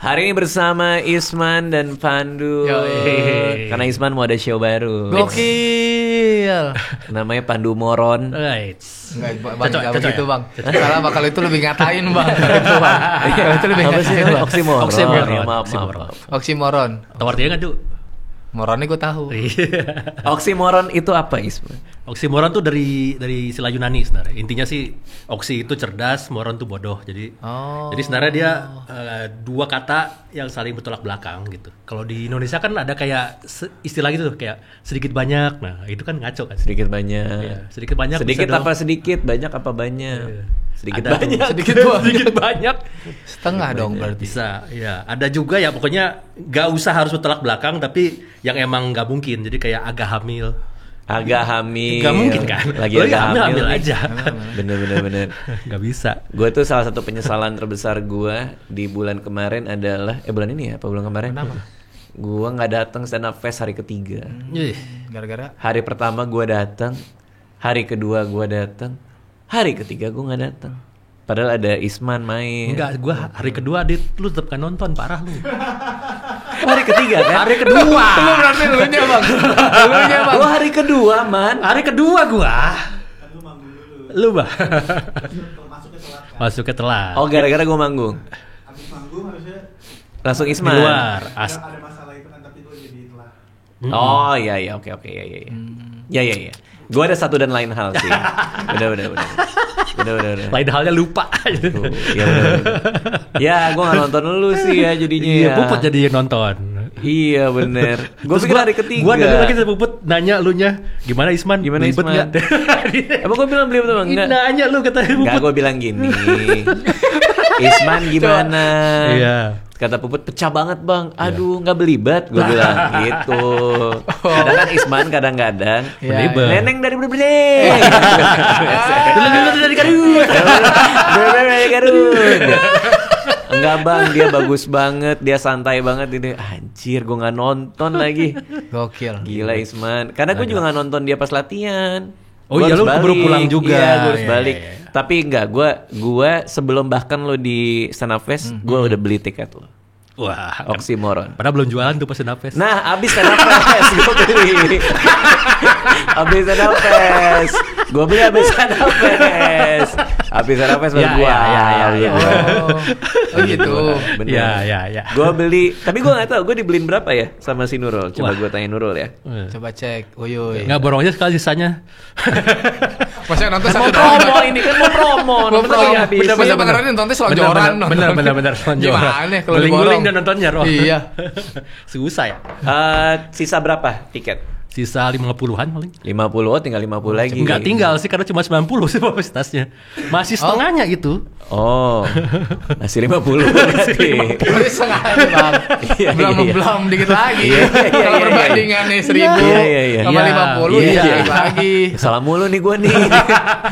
Hari ini bersama Isman dan Pandu. Karena Isman mau ada show baru. Gokil. Namanya Pandu Moron. Right. Enggak begitu bang. Salah bakal itu lebih ngatain bang. Itu lebih Apa sih? ngatain bang. Oksimoron. Oksimoron. Ya, maaf. Oksimoron. Tahu artinya nggak, Du? Moronnya gue tahu. Oksimoron itu apa, Isman? Oksimoron tuh dari istilah Yunani sebenarnya. Intinya sih oksi itu cerdas, moron tuh bodoh. Jadi sebenarnya dia dua kata yang saling bertolak belakang gitu. Kalau di Indonesia kan ada kayak istilah gitu tuh, kayak sedikit banyak. Nah, itu kan ngaco kan. Sedikit banyak. Iya, sedikit banyak. Sedikit bisa apa dong. sedikit? Banyak apa banyak? Iya. Sedikit Ada banyak. tuh, sedikit banyak. Setengah dong berarti. Bisa, ya. Ada juga ya pokoknya nggak usah harus bertolak belakang, tapi yang emang nggak mungkin. Jadi kayak agak hamil. Agak hamil. Nggak mungkin kan? Lagi Lo agak hamil hamil nih. aja. Bener. Nggak bisa. Gue tuh salah satu penyesalan terbesar gue di bulan kemarin adalah bulan ini ya? Apa bulan kemarin? Kenapa? Gue nggak datang stand up fest hari ketiga. Ih. Gara-gara Hari pertama gue datang, hari kedua gue datang, hari ketiga gue nggak datang. Padahal ada Isman main. Enggak, gua hari kedua lu tetap kan nonton, parah lu. Hari ketiga kan? Hari kedua. Lu berarti elunya bang. Elunya bang. Gue hari kedua man. Hari kedua gua. Lu bah. Masuknya telat. Oh gara-gara gue manggung. Habis manggung harusnya Langsung Di Isman. luar. ada masalah itu kan, tapi gue jadi telat. Oh iya oke ya. Gue ada satu dan lain hal sih. Bener. Lain halnya lupa. Tuh, ya bener. Ya gue nggak nonton lu sih ya jadinya. Iya, ya. Puput jadi yang nonton. Iya bener. Gue Terus pikir hari ketiga. Gua denger lagi dari Puput nanya lunya, gimana Isman? Gimana Belibet Isman? nggak? Apa gue bilang belum tuh bang? Enggak. Nanya lu kata Enggak, Puput. gue bilang gini. Isman gimana? Iya. Kata Puput pecah banget bang. Aduh nggak belibet gue bilang gitu. Kadang kan Isman kadang-kadang Belibet. Neneng dari Neneng. Belibet dari Garut. Dari Garut. Enggak bang, dia bagus banget, dia santai banget ini. Anjir, gue nggak nonton lagi. Gokil. Gila Isman. Karena gue juga nggak nonton dia pas latihan. Oh Gua iya, harus lu baru pulang juga. Iya, gue harus Iya, balik. iya. Tapi enggak, gue sebelum bahkan lo di Stand Up Fest, gue udah beli tiket lo. Wah, Oksimoron. padahal belum jualan tuh pas Senapes. Nah, abis Stand Up Fest gue beli. Abis Stand Up Fest, gue beli abis Stand Up Fest. Abis Stand Up Fest baru gue. Ya. Oh gitu. Bener. Ya. Gue beli, tapi gue nggak tahu gue dibeliin berapa ya sama si Nurul. Coba Wah. gue tanya Nurul ya. Coba cek. Uyuy. Nggak borong aja sekali sisanya. Masa nonton Kan mau satu promo ini kan mau promo. Mau Nonton promo. lagi habis. Bener-bener ini nontonnya selonjoran. Bener. Gimana kalau Guling-guling diborong? dan nontonnya Roh. Iya. Susah ya. Sisa berapa tiket? Sisa 50-an paling. 50, oh tinggal 50 lagi. Enggak tinggal sih karena cuma 90 sih kapasitasnya. Masih setengahnya gitu. Oh, masih 50 berarti. Ini setengah bang. Iya. Belum dikit lagi. Iya. Kalau perbandingan nih 1000 Iya. sama Iya. 50 Iya. dikit lagi. Salah mulu nih gue nih.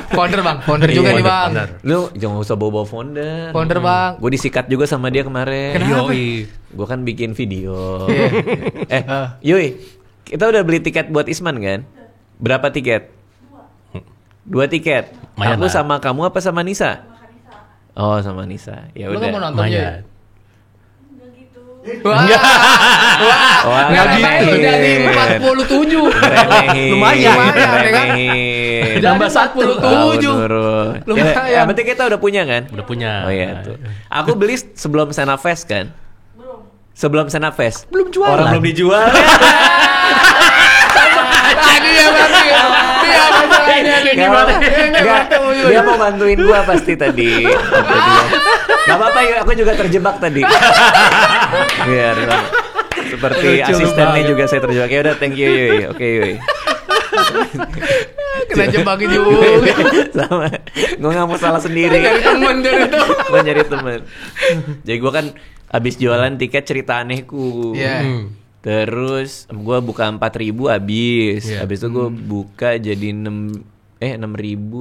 Founder bang, founder juga Iya, nih bang. founder. Lu jangan usah bawa-bawa founder. Founder bang. Gue disikat juga sama dia kemarin. Kenapa? Yoi. Gue kan bikin video. Yoi, kita udah beli tiket buat Isman kan? Berapa tiket? 2 tiket. Lumayan Aku lah. sama kamu apa sama Nisa? Oh sama Nisa. Ya Lu nggak mau udah. nonton ya? Lumayan. Wah, Wah, nggak ngeremehin. gitu. Udah di 47. Ngeremehin. Lumayan. Ngeremehin. Nambah Oh, 47. Nurul. Lumayan. Ya, yang penting kita udah punya kan? Udah punya. Oh iya tuh. Aku beli sebelum Sena Fest kan? Sebelum Sena Fest. Belum jualan. Orang belum dijual. Tadi ya berarti. Dia masalahnya nih gimana? Enggak, dia mau bantuin gua pasti tadi. Gak apa-apa ya, aku juga terjebak tadi. Biar seperti Lucu asistennya banget. juga saya terjebak. Ya udah, thank you Yui. Oke Yui. Kena jebakin juga. Sama. Gue gak mau salah sendiri. Dari temen dari itu. Gue nyari temen. Jadi gue kan abis jualan tiket cerita anehku. Iya. Terus gue buka 4.000 habis. Iya. Habis itu gue buka jadi 6.000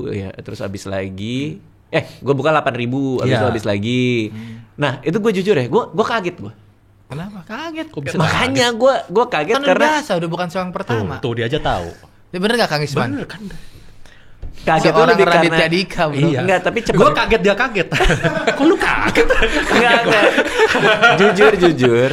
ya. Terus habis lagi gue buka 8.000 habis Iya. itu habis lagi. Nah, itu gue jujur ya, gue kaget gue. Kenapa? Kaget. Kok bisa Makanya gue kaget Kan udah karena biasa, udah bukan seorang pertama. Tuh dia aja tahu. Dia bener gak Kang Isman? Bener kan? kaget tuh Seorang lebih Raditya karena Dika, bro. Iya. Enggak, tapi cepet. Gue kaget dia kaget. Kok lu kaget? Enggak. Jujur.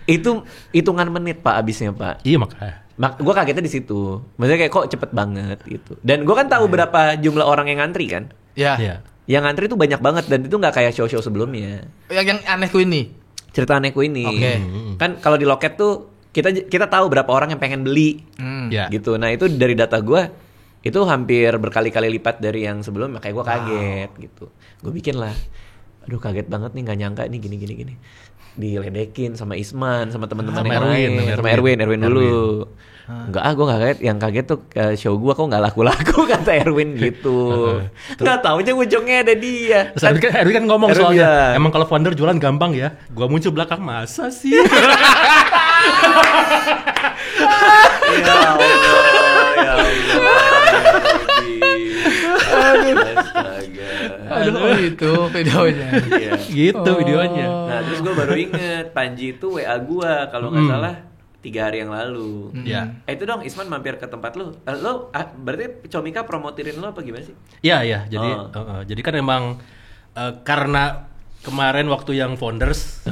Itu hitungan menit Pak abisnya Pak. Iya makanya. Gue kagetnya di situ. Maksudnya kayak kok cepet banget gitu. Dan gue kan tahu berapa jumlah orang yang ngantri kan. Ya. Iya. Yang ngantri tuh banyak banget dan itu nggak kayak show-show sebelumnya. Yang anehku ini. Cerita anehku ini. Oke. Kan kalau di loket tuh kita tahu berapa orang yang pengen beli. Ya. Gitu. Nah, itu dari data gue itu hampir berkali-kali lipat dari yang sebelum, makanya gue kaget gitu. Gue bikin lah. Aduh kaget banget nih, nggak nyangka nih gini. Diledekin sama Isman, sama teman-teman yang lain, sama Erwin dulu. Enggak, gue nggak kaget. Yang kaget tuh show gue kok nggak laku-laku kata Erwin gitu. Nggak tahu aja ujungnya ada dia. Terus Erwin kan ngomong Erwin soalnya, bilang, emang kalau founder jualan gampang ya. Gua muncul belakang masa sih. Ya Allah. Astaga. Aduh, itu videonya. Iya. Gitu videonya. Nah terus gue baru inget Panji itu WA gue kalau nggak salah 3 hari yang lalu. Ya. Itu dong Isman mampir ke tempat lu. Lo berarti Comika promotirin lo apa gimana sih? Iya. Jadi kan emang karena kemarin waktu yang founders,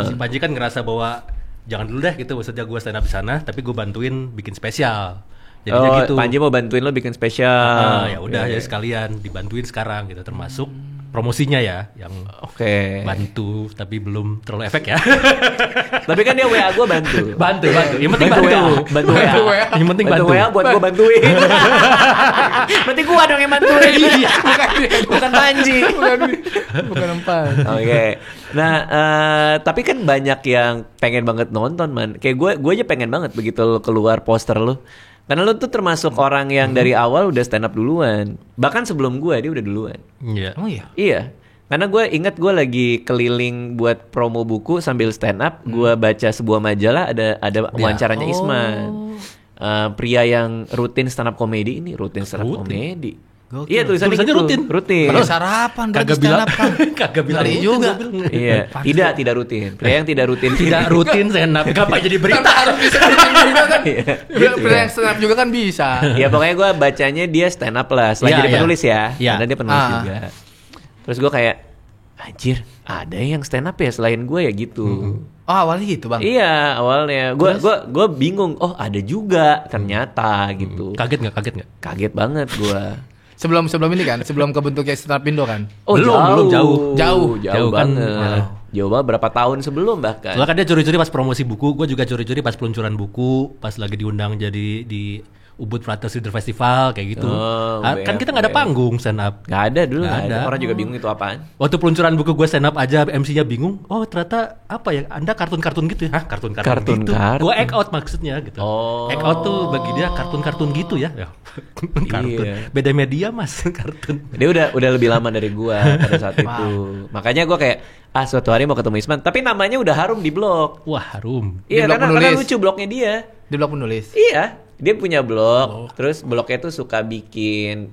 si Panji kan ngerasa bahwa jangan dulu deh gitu, maksudnya gue stand up di sana, tapi gue bantuin bikin spesial. Jadinya gitu. Panji mau bantuin lo bikin spesial. Ya udah ya sekalian dibantuin sekarang gitu, termasuk promosinya ya, yang bantu tapi belum terlalu efek ya. Tapi kan dia WA gue bantu. Bantu. Yang penting Bantu WA. Yang penting bantu bantu. WA buat gue bantuin. Berarti gue dong yang bantuin. Iya. Bukan Panji. Bukan empat. Oke. Nah, tapi kan banyak yang pengen banget nonton, man. Kayak gue aja pengen banget begitu lo keluar poster lo. Karena lo tuh termasuk orang yang dari awal udah stand up duluan. Bahkan sebelum gue, dia udah duluan. Iya. Oh iya. Iya. Karena gue ingat gue lagi keliling buat promo buku sambil stand up. Gue baca sebuah majalah, ada wawancaranya Isman. Pria yang rutin stand up komedi ini. Rutin stand up komedi. Gokil. Iya tulisannya gitu. Rutin. Kalau sarapan Kagak bilang kagak bilang Hari juga. Iya, tidak rutin. Pria yang tidak rutin. Tidak rutin stand up. Kenapa jadi berita? Harus bisa bikin juga kan. Gitu Pria yang stand up juga kan bisa. Ya pokoknya gue bacanya dia stand up lah. Selain Iya, jadi iya. penulis ya. Iya. Karena dia penulis juga. Terus gue kayak, anjir, ada yang stand up ya selain gue ya gitu. Oh awalnya gitu bang. Iya awalnya. Gue bingung. Oh ada juga ternyata gitu. Kaget nggak? Kaget banget gue. Sebelum ini kan, sebelum kebentuknya Stand Up Indo kan. Oh Belum, jauh kan. banget. Jauh banget berapa tahun sebelum bahkan. Soalnya kan dia curi-curi pas promosi buku, gue juga curi-curi pas peluncuran buku, pas lagi diundang jadi di Ubud Writers Leader Festival kayak gitu. Kan kita nggak ada panggung stand up. Nggak ada dulu. Nggak Nggak ada. ada. Orang juga bingung itu apaan. Waktu peluncuran buku gue stand up aja MC-nya bingung. Oh ternyata apa ya? Anda kartun-kartun gitu ya? Hah kartun-kartun gitu? Gue act out maksudnya gitu. Oh. Act out tuh bagi dia kartun-kartun gitu ya. Kartun. Iya. Beda media mas kartun. Dia udah lebih lama dari gua pada saat itu. Makanya gua kayak suatu hari mau ketemu Isman, tapi namanya udah harum di blog. Wah harum. Iya, blog karena penulis. lucu blognya dia. Di blog penulis. Iya, dia punya blog. Terus blognya tuh suka bikin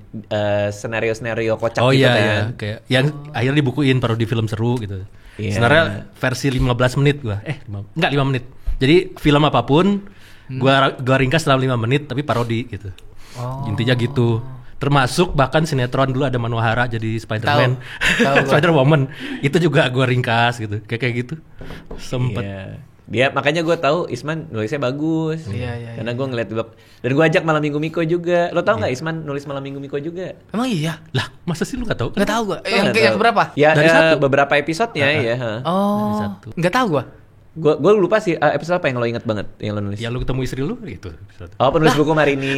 senario-senario kocak Oh gitu iya, kan. kayak yang akhirnya dibukuin parodi film seru gitu. Iya. Sebenarnya versi 15 menit gua. Enggak 5 menit. Jadi film apapun gua ringkas dalam 5 menit tapi parodi gitu. Intinya gitu. Termasuk bahkan sinetron dulu ada Manohara jadi Spider-Man. Tahu gua. Spider-Woman. Itu juga gua ringkas gitu. Kayak gitu. Sempet. Iya. Dia makanya gue tahu Isman nulisnya bagus. Iya. Karena gue ngeliat di blog. Dan gue ajak Malam Minggu Miko juga. Lo tau nggak Isman nulis Malam Minggu Miko juga? Emang iya? Lah, masa sih lu enggak tahu? Nggak tahu gua. Nggak Yang tahu. berapa? Ya, Dari satu. beberapa episodenya ya. Oh. satu. Nggak tahu gua. Gue lupa sih episode apa yang lo inget banget yang lo nulis. Yang lu ketemu istri lu gitu. Oh, penulis buku Marini.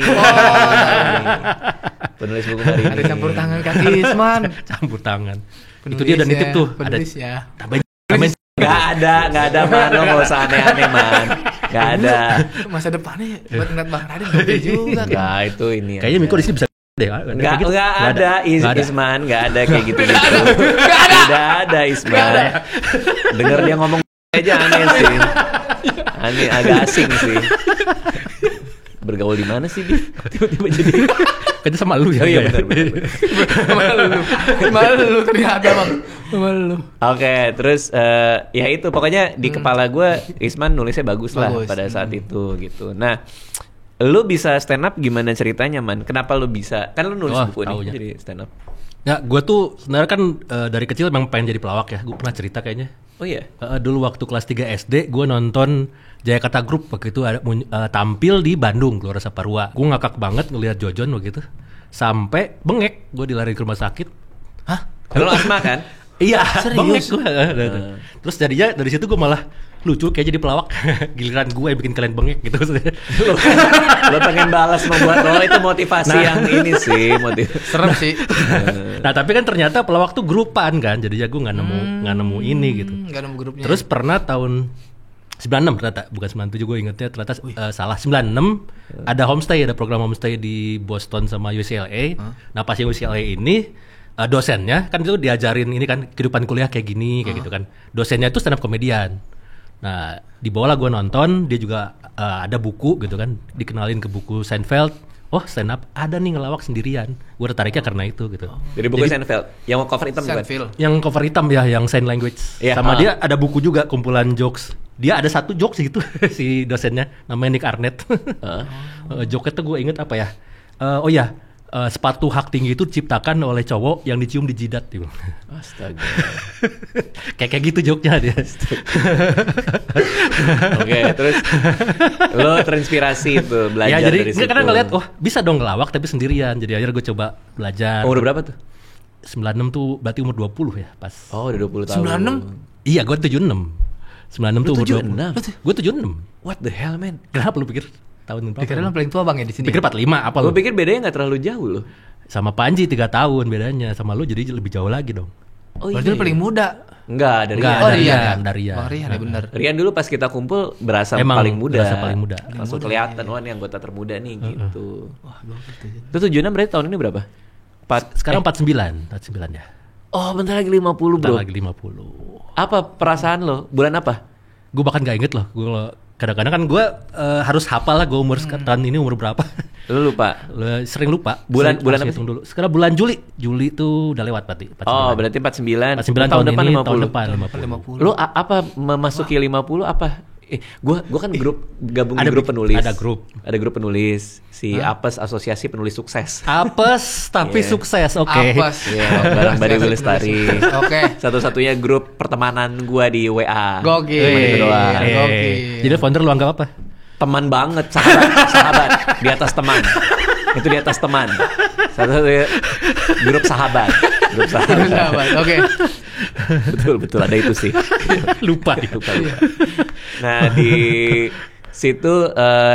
Penulis buku Marini. Ada campur tangan kaki Isman. Campur tangan. Itu dia udah nitip tuh. Ada Penulis ya. tambahin Gak ada man, lo gak usah aneh-aneh man. Gak ada. Masa depannya buat ngeliat Bang Radin gede juga. Gak itu ini. kayaknya Miko di sini bisa deh. Gak ada Isman, gak ada kayak gitu. Gak ada Isman. Dengar dia ngomong aja aneh sih. Aneh, agak asing sih. Bergaul di mana sih dia? Tiba-tiba jadi. Kayaknya sama lu ya. Oh iya benar. Malu ternyata bang. Malu. Oke, terus ya itu pokoknya di kepala gue Isman nulisnya bagus lah Bagus. pada saat itu gitu. Nah, Lu bisa stand up gimana ceritanya, Man? Kenapa lu bisa? Kan lu nulis buku nih jadi stand up. Ya, gue tuh sebenarnya kan dari kecil memang pengen jadi pelawak ya. Gue pernah cerita kayaknya. Oh iya. Dulu waktu kelas 3 SD gue nonton Jayakarta Group waktu itu ada tampil di Bandung, Gelora Saparua. Gue ngakak banget ngelihat Jojon begitu. Sampai bengek, gue dilari ke rumah sakit. Hah? Lu asma kan? Iya, bengek gue. Terus jadinya dari situ gue malah lucu kayak jadi pelawak. Giliran gue yang bikin kalian bengek gitu. Lo pengen balas membuat lo itu motivasi yang ini sih, serem sih. Nah tapi kan ternyata pelawak tuh grupan kan, jadinya gue nggak nemu ini gitu. Nggak nemu grupnya. Terus pernah tahun 96 ternyata, bukan 97 gue ingetnya ternyata salah 96 ada homestay, ada program homestay di Boston sama UCLA. Nah pas yang UCLA ini dosennya kan itu diajarin ini kan kehidupan kuliah kayak gini kayak gitu kan. Dosennya itu stand up komedian. Nah dibawalah gue nonton, dia juga ada buku gitu kan, dikenalin ke buku Seinfeld. Oh stand up ada nih ngelawak sendirian. Gue tertariknya karena itu gitu. Dari buku Seinfeld yang cover hitam bukan? Yang cover hitam ya, yang sign language. Yeah. Sama dia ada buku juga kumpulan jokes. Dia ada satu jokes gitu si dosennya namanya Nick Arnett. Jokesnya tuh gue inget apa ya? Oh ya, sepatu hak tinggi itu diciptakan oleh cowok yang dicium di jidat gitu. Astaga. kayak gitu jokesnya dia. Oke, terus lo terinspirasi tuh belajar ya, jadi, dari situ. Karena ngeliat, wah bisa dong ngelawak tapi sendirian. Jadi akhirnya gue coba belajar. Umur berapa tuh? 96 tuh berarti umur 20 ya pas. Oh udah 20 tahun. 96? Iya gue 76. 96 tuh umur 76? 20. Gue 76. What the hell man? Kenapa lu pikir tahun berapa? Pikirnya lo paling tua bang ya di sini. Pikir 45 apa lu? Gue pikir bedanya gak terlalu jauh loh. Sama Panji 3 tahun bedanya. Sama lu jadi lebih jauh lagi dong. Oh Berarti lo paling muda. Enggak, dari Enggak, Oh dari iya. Rian, dari Rian. Bang Rian ya benar. Rian dulu pas kita kumpul berasa Emang paling muda. berasa paling muda. Langsung kelihatan, wah ini anggota termuda nih gitu. Wah, itu 76 berarti tahun ini berapa? Sekarang 49 ya. Oh, bentar lagi 50 bro. Bentar lagi 50. Apa perasaan lo? Bulan apa? Gue bahkan gak inget loh. Gue kadang-kadang kan gue harus hafal lah gue umur sekarang ini umur berapa. Lu lupa? Sering lupa. Bulan apa sih? Dulu. Sekarang bulan Juli. Juli tuh udah lewat berarti. 49. Oh, berarti 49. 49 tahun depan ini, 50. Tahun depan 50. Lu apa memasuki 50 apa? Gua kan grup gabung di grup penulis. Ada grup penulis si Apes, Asosiasi Penulis Sukses. Apes tapi sukses. Oke. Apes. Iya, bareng Bari Wilestari. Oke. Satu-satunya grup pertemanan gua di WA. Gokil. Cuma itu doang. Gokil. Jadi founder lu anggap apa? Teman banget, sahabat, di atas teman. Itu di atas teman. Satu-satunya grup sahabat. Oke. Betul ada itu sih. lupa. Nah di situ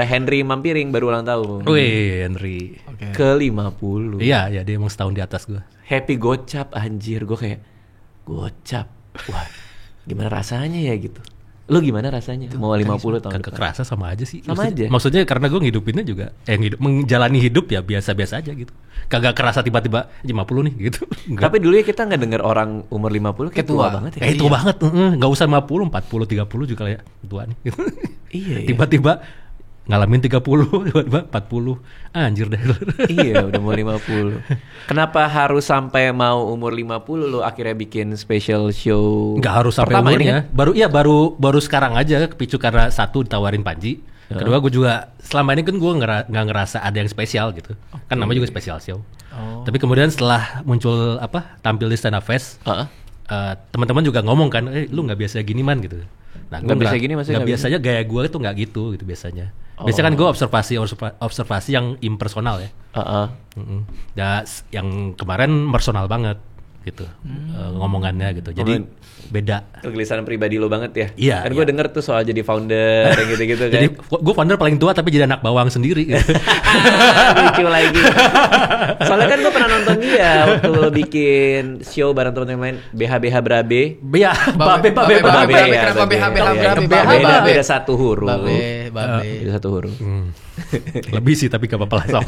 Henry Mampiring baru ulang tahun. Wih Henry. Ke 50. Iya dia emang setahun di atas gue. Happy gocap anjir, gue kayak gocap. Wah gimana rasanya ya gitu. Lu gimana rasanya? Mau 50 tahun Kagak kerasa sama aja sih. Sama aja. Maksudnya karena gue ngidupinnya juga menjalani hidup ya biasa-biasa aja gitu. Kagak kerasa tiba-tiba 50 nih gitu. Enggak. Tapi dulu ya kita nggak dengar orang umur 50 kayak tua banget ya. Tua banget. Enggak usah 50, 40, 30 juga ya tua nih gitu. Iya. Tiba-tiba ngalamin 30, tiba-tiba 40. Anjir deh. Iya, udah mau 50. Kenapa harus sampai mau umur 50 lo akhirnya bikin special show? Enggak harus sampai pertama umurnya. Ini kan? Baru sekarang aja kepicu karena satu ditawarin Panji. Kedua gue juga selama ini kan gue nggak ngerasa ada yang spesial gitu. Kan namanya juga special show. Tapi kemudian setelah muncul tampil di Stand Up Fest, teman-teman juga ngomong kan, lu nggak biasa gini man gitu. Nah, gue biasa gini maksudnya nggak biasanya gaya gue tuh nggak gitu biasanya. Biasanya kan gue observasi yang impersonal ya. Dan yang kemarin personal banget gitu ngomongannya gitu. Jadi beda. Kegelisahan pribadi lo banget ya. Iya. Kan gue denger tuh soal jadi founder yang gitu-gitu kan. Jadi gue founder paling tua tapi jadi anak bawang sendiri. Gitu. Lucu lagi. Soalnya kan gue pernah nonton dia waktu lo bikin show bareng teman-teman lain BH Brabe. Iya, Babe. Kenapa BH Beda satu huruf. Babe. Beda satu huruf. Lebih sih tapi gak apa-apa lah.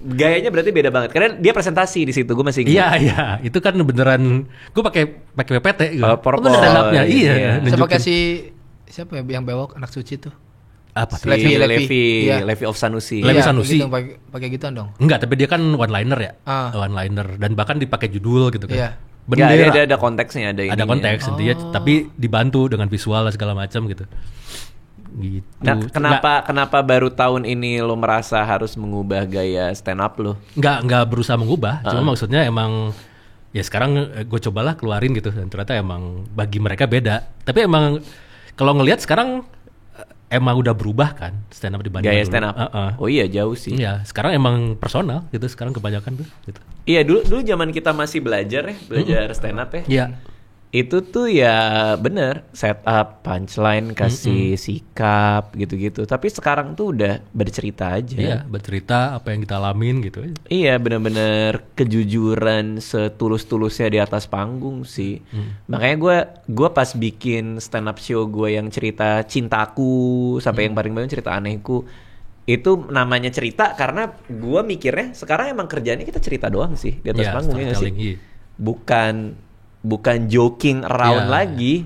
Gayanya berarti beda banget karena dia presentasi di situ, gue masih ingat. Iya, itu kan beneran gue pakai PPT gitu. Propol. Stand-up-nya, iya. Saya pakai siapa ya yang bewok anak suci tuh? Apa? Levi of Sanusi. Levi Sanusi. Gitu, pakai gituan dong. Enggak, tapi dia kan one liner ya. One liner dan bahkan dipakai judul gitu kan. Iya. Bendera. Ya, ada konteksnya, ada konteks intinya, tapi dibantu dengan visual segala macam gitu. gitu. Nah, kenapa baru tahun ini lo merasa harus mengubah gaya stand up lo? Nggak berusaha mengubah, cuma maksudnya emang ya sekarang gue cobalah keluarin gitu, dan ternyata emang bagi mereka beda. Tapi emang kalau ngelihat sekarang emang udah berubah kan stand up dibanding Gaya dulu. stand up. Oh iya, jauh sih. Iya, sekarang emang personal gitu, sekarang kebanyakan tuh gitu. Iya, dulu zaman kita masih belajar stand up ya. Iya. Itu tuh ya bener, setup, punchline, kasih sikap gitu-gitu. Tapi sekarang tuh udah bercerita aja. Iya, bercerita apa yang kita alamin gitu. Iya, bener-bener kejujuran setulus-tulusnya di atas panggung sih. Makanya gue pas bikin stand up show gue yang cerita cintaku sampai yang paling banyak cerita anehku, itu namanya cerita karena gue mikirnya sekarang emang kerjaannya kita cerita doang sih di atas panggung ya nggak sih? Iya. Bukan joking around lagi.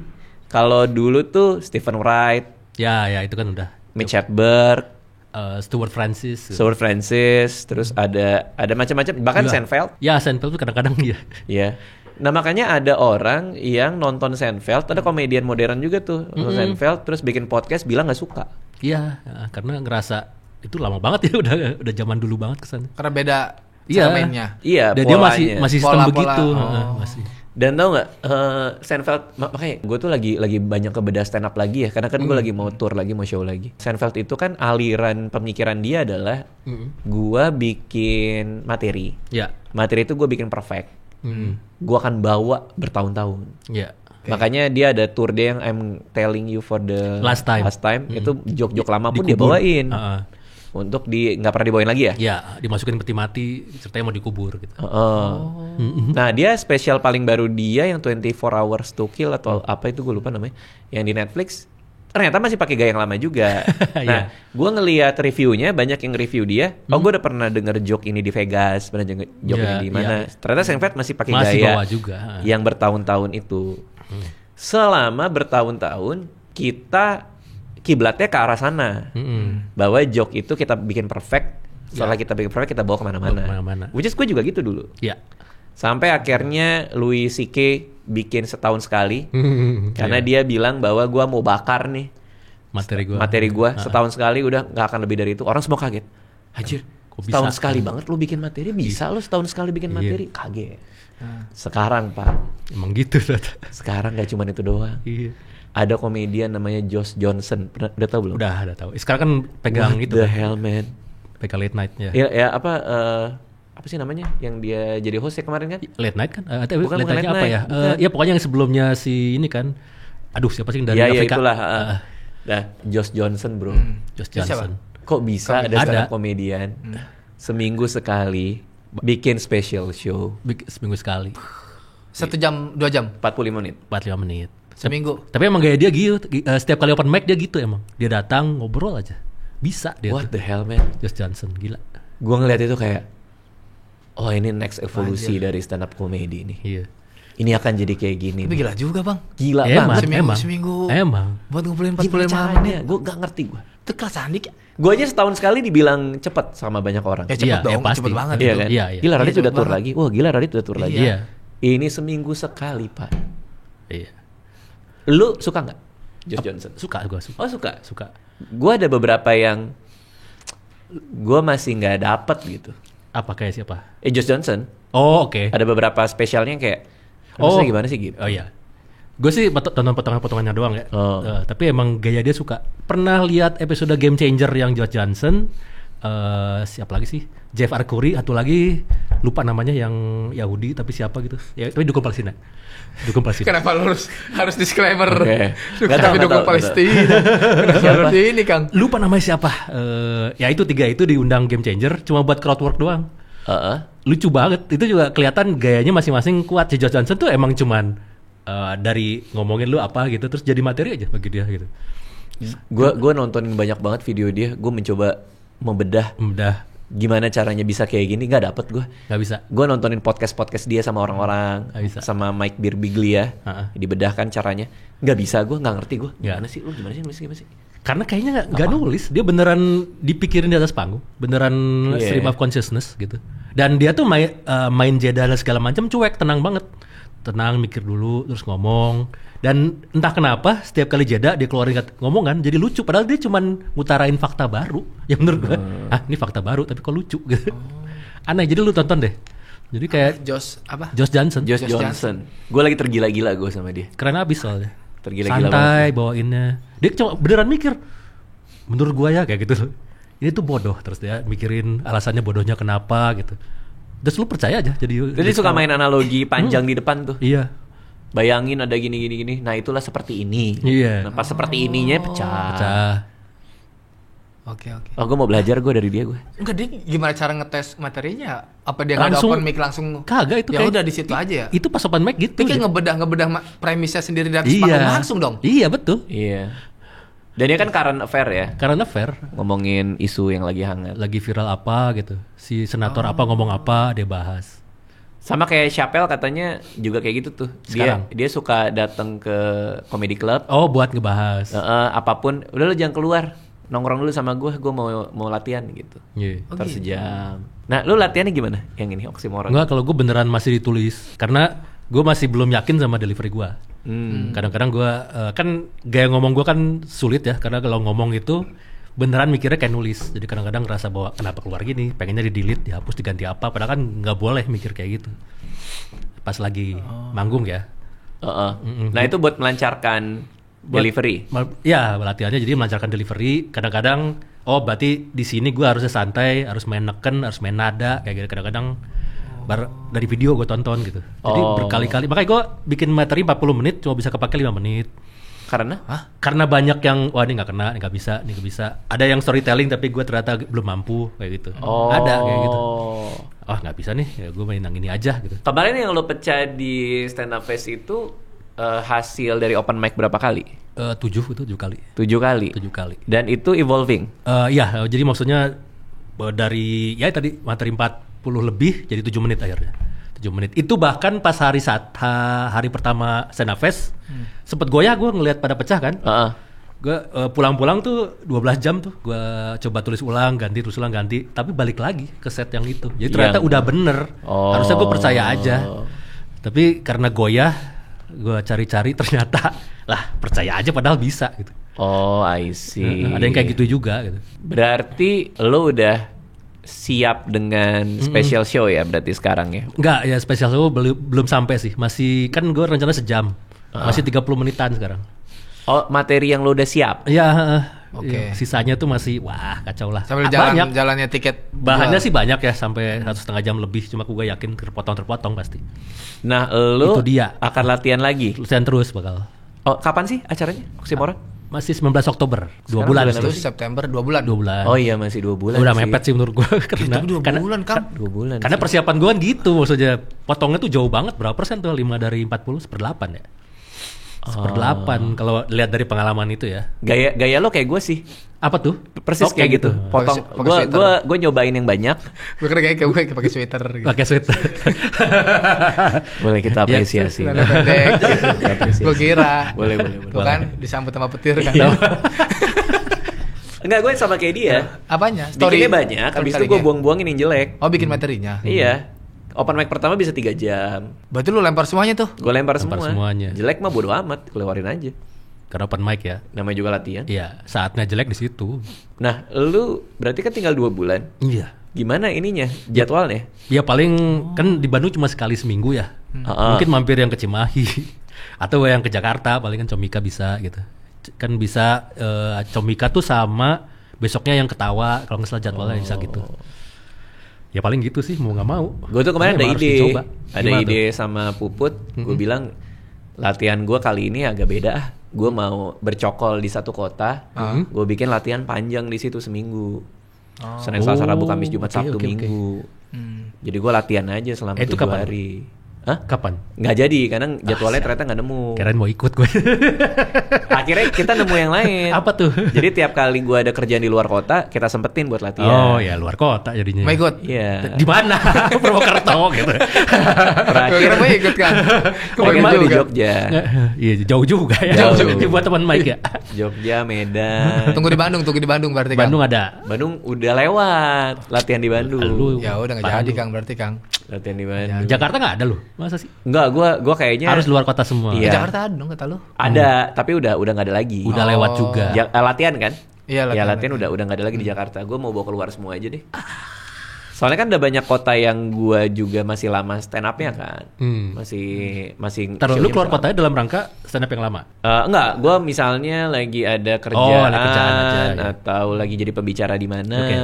Kalau dulu tuh Stephen Wright, Ya itu kan udah. Mitch Hedberg, Stuart Francis. terus ada macam-macam, bahkan Iya. Seinfeld. Ya, Seinfeld tuh kadang-kadang ya. Ya. Nah makanya ada orang yang nonton Seinfeld, ada komedian modern juga tuh nonton Seinfeld, terus bikin podcast bilang nggak suka. Iya, karena ngerasa itu lama banget ya, udah zaman dulu banget kesana. Karena beda Iya. cara mainnya. Iya, Dan dia polanya. masih sistem Pola-pola, begitu, oh. masih. Dan tau nggak, Seinfeld, makanya gue tuh lagi banyak kebedah stand up lagi ya, karena kan gue lagi mau tour lagi, mau show lagi. Seinfeld itu kan aliran pemikiran dia adalah gue bikin materi. Ya. Materi itu gue bikin perfect. Gue akan bawa bertahun-tahun. Ya. Makanya dia ada tour dia yang I'm telling you for the Last time. Itu jok-jok lama pun dia Dikubur. bawain. Untuk nggak pernah dibawain lagi ya? Ya, dimasukin peti mati, ceritanya mau dikubur gitu. Nah dia spesial paling baru dia yang 24 Hours to Kill atau apa itu gue lupa namanya, yang di Netflix, ternyata masih pakai gaya yang lama juga. Nah gue ngeliat reviewnya, banyak yang review dia. Oh gue udah pernah denger joke ini di Vegas, pernah denger joke ini di mana. Ternyata Seinfeld masih pakai gaya bawa juga. yang bertahun-tahun itu. Selama bertahun-tahun kita kiblatnya ke arah sana, bahwa joke itu kita bikin perfect. Setelah kita bikin perfect, kita bawa kemana-mana. Which is gue juga gitu dulu. Ya. Sampai akhirnya Louis C.K. bikin setahun sekali, karena dia bilang bahwa gue mau bakar nih materi gue setahun sekali, udah nggak akan lebih dari itu. Orang semua kaget. Anjir, setahun sekali banget lu bikin materi, bisa lu setahun sekali bikin materi? Kaget. Sekarang Pak, Emang gitu. sekarang nggak cuma itu doang. Iya. Ada komedian namanya Josh Johnson, udah tahu belum? Udah tahu. Sekarang kan pegang What itu the kan. hell man? Pegang late night-nya. Ya apa sih namanya yang dia jadi host ya kemarin kan? Late night kan? Bukan Late night-nya late apa night, ya? bukan. Ya pokoknya yang sebelumnya si ini kan. Aduh, siapa sih yang dari Ya Afrika? itulah. Nah, Josh Johnson bro. Josh Itu siapa? Johnson. Kok bisa ada Ada. stand up komedian seminggu sekali bikin special show Seminggu sekali. 1 jam, 2 jam, 45 menit. 45 menit. seminggu. Tapi emang gaya dia gitu. Setiap kali open mic dia gitu emang. Dia datang ngobrol aja. Bisa dia What tuh. the hell man? Josh Johnson gila. Gua ngeliat itu kayak, oh ini next evolusi dari stand up comedy nih. Iya. Ini akan jadi kayak gini. Tapi gila juga bang. Gila Emang, banget. Seminggu. Emang. Buat ngumpulin Gimana 45 caranya? menit. Gue gak ngerti gue. Itu kelas Andik ya? Gue aja setahun sekali dibilang cepet sama banyak orang. Ya cepet Iya, dong, pasti. cepet banget Iya itu. kan? Iya. Gila Radit Iya, udah cepet tur banget. lagi. Wah gila Radit udah tur lagi. Iya. Ini seminggu sekali Pak. Iya. Lu suka nggak Josh Johnson? Suka gua suka. Oh suka. Suka. Gue ada beberapa yang gue masih nggak dapet gitu. Apa kayak siapa? Josh Johnson. Oh, oke. Ada beberapa spesialnya kayak, Oh. maksudnya gimana sih gitu? Oh iya. Gue sih tonton potongan-potongannya doang ya. Oh. Tapi emang gaya dia suka. Pernah lihat episode Game Changer yang Josh Johnson. Siapa lagi sih? Jeff Arcuri. Satu lagi lupa namanya yang Yahudi tapi siapa gitu. Ya, tapi dukung Palestina. Dukung Palestina. Kenapa lu harus disclaimer? Oke. Nggak tahu, Tapi nggak dukung tahu, Palestina. Kenapa harus di ini Kang? Lupa namanya siapa. Ya itu 3 itu diundang Game Changer cuma buat crowd work doang. Lucu banget. Itu juga kelihatan gayanya masing-masing kuat. Si Josh Johnson tuh emang cuman dari ngomongin lu apa gitu terus jadi materi aja bagi dia gitu. Gue nonton banyak banget video dia. Gue mencoba membedah Udah gimana caranya bisa kayak gini. Nggak dapet gue. nggak bisa. Gue nontonin podcast dia sama orang-orang, Nggak bisa. sama Mike Birbiglia, dibedahkan caranya. Nggak bisa gue, nggak ngerti gue. Nggak. Gimana sih? Lu gimana sih? Karena kayaknya nggak nulis, dia beneran dipikirin di atas panggung, beneran stream of consciousness gitu. Dan dia tuh main jeda dan segala macam cuek, tenang banget. tenang, mikir dulu, terus ngomong. Dan entah kenapa setiap kali jeda dia keluarin ngomongan jadi lucu. Padahal dia cuman ngutarain fakta baru. Yang menurut gue, ini fakta baru tapi kok lucu gitu. Aneh, jadi lu tonton deh. Jadi kayak Josh Johnson. Josh Johnson. Gue lagi tergila-gila gue sama dia. Keren abis soalnya. Tergila-gila santai bawainnya. Dia cuma beneran mikir. Menurut gue ya kayak gitu. Ini tuh bodoh, terus dia mikirin alasannya bodohnya kenapa gitu. Terus lu percaya aja. Jadi suka main analogi panjang di depan tuh. Iya. Bayangin ada gini. Nah itulah seperti ini. Iya. Nah pas seperti ininya pecah. Oke. Oh gue mau belajar gue dari dia gue. Enggak, dia gimana cara ngetes materinya? Apa dia nggak ada open mic langsung? Kagak, itu ya kayak udah di situ aja ya. Itu pas open mic gitu. Dia kayak ngebedah premisnya sendiri dari panggung langsung dong. Iya betul. Iya. Dan dia kan current affair ya. Current affair. Ngomongin isu yang lagi hangat. Lagi viral apa gitu. Si senator apa ngomong apa dia bahas. Sama kayak Chappelle katanya juga kayak gitu tuh. Dia suka datang ke comedy club. Oh buat ngebahas. Apapun. Udah lu jangan keluar. Nongkrong dulu sama gue mau latihan gitu. Iya. Ntar sejam. Nah lu latihannya gimana? Yang ini oksimoron. Enggak, kalau gue beneran masih ditulis. Karena gue masih belum yakin sama delivery gue. Kadang-kadang gue kan gaya ngomong gue kan sulit ya. Karena kalau ngomong itu beneran mikirnya kayak nulis. Jadi kadang-kadang ngerasa bahwa kenapa keluar gini, pengennya di delete, dihapus, diganti apa. Padahal kan nggak boleh mikir kayak gitu. Pas lagi manggung ya. Nah itu buat melancarkan delivery. Ya latihannya jadi melancarkan delivery. Kadang-kadang berarti di sini gue harusnya santai, harus main neken, harus main nada kayak gitu. Kadang-kadang dari video gue tonton gitu. Jadi berkali-kali. Makanya gue bikin materi 40 menit cuma bisa kepake 5 menit. Karena? Karena banyak yang ini nggak kena, ini nggak bisa. Ada yang storytelling tapi gue ternyata belum mampu kayak gitu. Ada kayak gitu. Nggak bisa nih, ya gue main yang ini aja gitu. Kemarin yang lo pecah di stand up fest itu hasil dari open mic berapa kali? 7 kali. 7 kali. Dan itu evolving. Iya, jadi maksudnya dari tadi materi 40 lebih jadi 7 menit akhirnya. 7 menit. Itu bahkan pas hari pertama stand up fest sempet goyah gue ngelihat pada pecah kan. Gue pulang-pulang tuh 12 jam tuh gue coba tulis ulang ganti, tapi balik lagi ke set yang itu. Jadi ternyata udah bener. Harusnya gue percaya aja. Tapi karena goyah gue cari-cari ternyata percaya aja padahal bisa gitu. I see. Ada yang kayak gitu juga gitu. Berarti lo udah siap dengan special show ya berarti sekarang ya? Enggak, ya special show belum sampai sih. Masih kan gue rencana sejam. Masih 30 menitan sekarang. Materi yang lo udah siap? Iya, Oke. Sisanya tuh masih kacau lah. Sambil jalannya tiket. Bahannya sih banyak ya sampai 1,5 jam lebih. Cuma gue yakin terpotong pasti. Nah, lo itu dia. akan latihan lagi? Latihan terus bakal. Kapan sih acaranya? Oksimoron? Masih 19 Oktober. 2 Sekarang bulan. Terus September 2 bulan. 2 bulan. Oh iya masih 2 bulan. Udah sih. mepet sih menurut gue. Karena 2 bulan kan? 2 bulan. Karena sih. persiapan gue kan gitu. Maksudnya potongnya tuh jauh banget. Berapa persen tuh? 5 dari 40 1/8 ya. 1/8 kalau lihat dari pengalaman itu ya. Gaya lo kayak gue sih. Apa tuh? Persis kayak gitu. Potong. Gue nyobain yang banyak. Gue kira kayak gue pakai sweater gitu. Pakai sweater. Boleh kita apresiasi. Celana pendek. Gue kira. Boleh. Tuh kan disambut sama petir kan. Enggak, gue sama kayak dia. Apanya? Bikinnya banyak, habis itu gue buang-buangin yang jelek. Bikin materinya. Iya. Open mic pertama bisa 3 jam. Berarti lu lempar semuanya tuh? Gue lempar semuanya. Jelek mah bodo amat, keluarin aja. Karena open mic ya. Namanya juga latihan. Iya, saatnya jelek di situ. Nah, lu berarti kan tinggal 2 bulan. Iya. Gimana ininya, jadwalnya? Ya paling kan di Bandung cuma sekali seminggu ya. Mungkin mampir yang ke Cimahi atau yang ke Jakarta, paling kan Comika bisa gitu. Kan bisa Comika tuh sama besoknya yang Ketawa, kalau nggak salah jadwalnya bisa gitu. Ya paling gitu sih, mau nggak mau. Gue tuh kemarin ada ide. Ada ide tuh? sama Puput. Gue bilang latihan gue kali ini agak beda. Gue mau bercokol di satu kota. Gue bikin latihan panjang di situ seminggu. Senin, Selasa, Rabu, Kamis, Jumat, Sabtu, Minggu. Jadi gue latihan aja selama 7 hari. Hah? Kapan? Nggak jadi, karena jadwalnya ternyata nggak nemu. Kirain mau ikut gue. Akhirnya kita nemu yang lain. Apa tuh? Jadi tiap kali gue ada kerjaan di luar kota, kita sempetin buat latihan. Oh ya, luar kota jadinya. Mau ikut? Iya. Di mana? Purwokerto gitu. Terakhir mau ikut kan? Terakhir di Jogja. Iya, jauh juga ya. Jauh. Buat teman Mike ya. Jogja, Medan. Tunggu di Bandung berarti Kang. Bandung ada. Bandung udah lewat latihan di Bandung. Lu Ya udah nggak jadi Kang berarti Kang. Latihan di Bandung. Jakarta nggak ada loh, masa sih? Enggak, gua kayaknya Harus luar kota semua. Iya. Jakarta ada dong kata lu. ada, tapi udah nggak ada lagi. Udah lewat juga. Latihan kan? Iya, Ya, latihan. latihan udah nggak ada lagi di Jakarta. Gue mau bawa keluar semua aja deh. Soalnya kan udah banyak kota yang gue juga masih lama stand up-nya kan. Masih Taruh lu show-nya keluar masih kotanya dalam rangka stand up yang lama. enggak, gue misalnya lagi ada ada kerjaan, kerjaan aja, ya. atau lagi jadi pembicara di mana. Oke.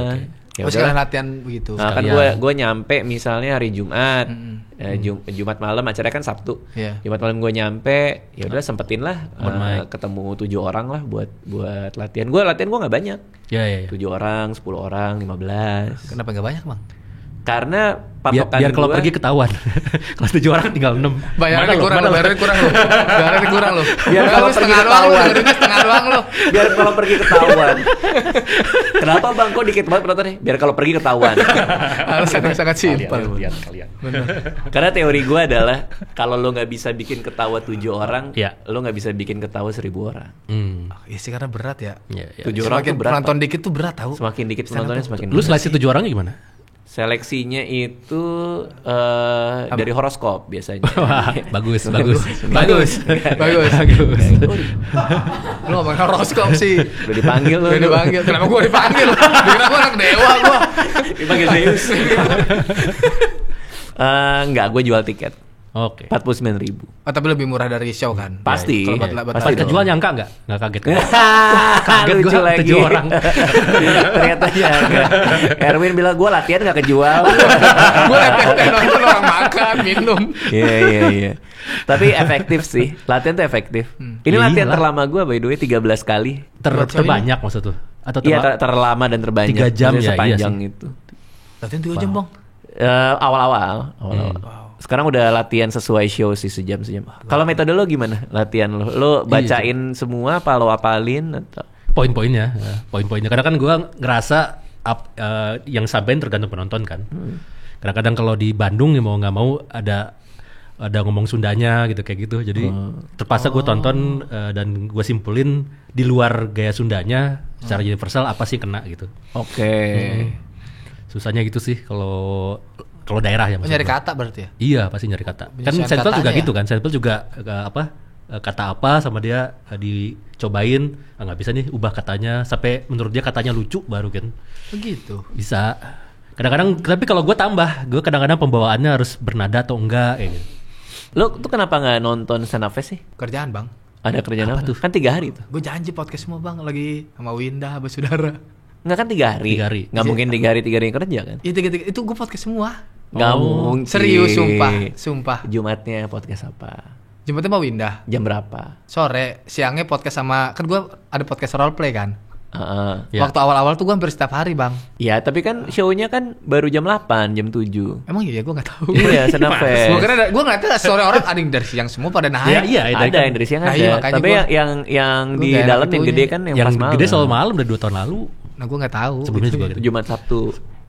Ya Sekalian udah. latihan begitu. Nah, kan sekalian. gue nyampe misalnya hari Jumat, Jumat malam acaranya kan Sabtu. Iya. Jumat malam gue nyampe, ya udah sempetin lah Open mic. ketemu 7 orang lah buat latihan. Gue nggak banyak. Ya. 7 orang, 10 orang, 15. Kenapa enggak banyak, Bang? Karena Biar, patokan kalau gua- pergi ketahuan. Kalau 7 orang tinggal 6. Bayarannya kurang lo. Bayarannya kurang lo. Biar kalau pergi setengah doang lo, ketahuan. dengerinnya setengah doang lo. biar kalau pergi ketahuan. Kenapa Bang kok dikit banget penontonnya? Biar kalau pergi ketahuan. Alasannya sangat simpel. Kalian. Karena teori gue adalah kalau lo nggak bisa bikin ketawa 7 orang, Iya. lo nggak bisa bikin ketawa 1000 orang. Iya sih karena berat ya. Ya. 7 orang Semakin tuh berat. penonton dikit tuh berat tau. Semakin dikit penontonnya semakin Lu berat. seleksi 7 orangnya gimana? Seleksinya itu dari horoskop biasanya. Wah, bagus. Bagus. Lu ngomongin horoskop sih. Udah dipanggil lo. Udah dipanggil. Kenapa gua dipanggil? Dikira gua anak dewa gua. Dipanggil Zeus. Enggak, gue jual tiket. Oke. 49.000. Oh, tapi lebih murah dari show kan? Pasti. Kalau buat Pasti Pas dong. kejual nyangka nggak kaget? Kaget Lucu gua lagi. 7 orang. Ternyata jaga. Erwin bilang gue latihan gak kejual. Gua liat nonton orang makan, minum. Iya. Tapi efektif sih. Latihan tuh efektif. Ini Ya latihan iyalah. terlama gue by the way 13 kali. Terbanyak maksud tuh? Atau Iya terlama dan terbanyak. 3 jam Maksudnya ya, iya sepanjang sih. itu. Latihan 3 jam, Bang. Awal-awal. Sekarang udah latihan sesuai show sih sejam. Kalau metode lo gimana latihan lo? Lo bacain semua apa lo apalin atau? poin-poinnya, poin-poinnya. Karena kan gue ngerasa yang sampein tergantung penonton kan. Kadang-kadang kalau di Bandung ya mau nggak mau ada ngomong Sundanya gitu kayak gitu. Jadi terpaksa gue tonton dan gue simpulin di luar gaya Sundanya secara universal apa sih kena gitu. Oke. Susahnya gitu sih kalau daerah ya. Oh, maksud nyari gua. kata berarti ya? Iya pasti nyari kata. Kan Penyusunan Seinfeld juga katanya gitu ya? kan. Seinfeld juga kata apa sama dia dicobain nggak bisa nih ubah katanya sampai menurut dia katanya lucu baru kan Begitu. bisa. Kadang-kadang tapi kalau gue kadang-kadang pembawaannya harus bernada atau enggak kayak gitu. Lo tuh kenapa nggak nonton stand up fest sih? Kerjaan, Bang. Ada kerjaan Apa apa tuh? Kan 3 hari tuh. Gue janji podcast semua, Bang, lagi sama Winda, sama saudara. Nggak kan 3 hari. 3 hari. Nggak mungkin 3 hari kerja kan? Itu gue podcast semua. Nggak mungkin. Serius, sumpah. Jumatnya podcast apa? Jumatnya sama Winda. Jam berapa? Sore, siangnya podcast sama, kan gue ada podcast roleplay kan. Heeh. Ya. Waktu awal-awal tuh gue hampir setiap hari, Bang. Ya tapi kan show-nya kan baru jam 8, jam 7. Emang iya, gue gak tahu. Iya, stand up fest. Gue kira gue ngeliatnya sore orang ada yang dari siang semua pada naik. Iya, Ada yang dari siang Nah, ada. iya, makanya Tapi gua- yang gua di nggak enak dalam yang itunya. gede kan yang pas malam. gede selalu malam udah 2 tahun lalu. Nah, gue gak tahu. Sebelumnya juga gitu. Jumat Sabtu.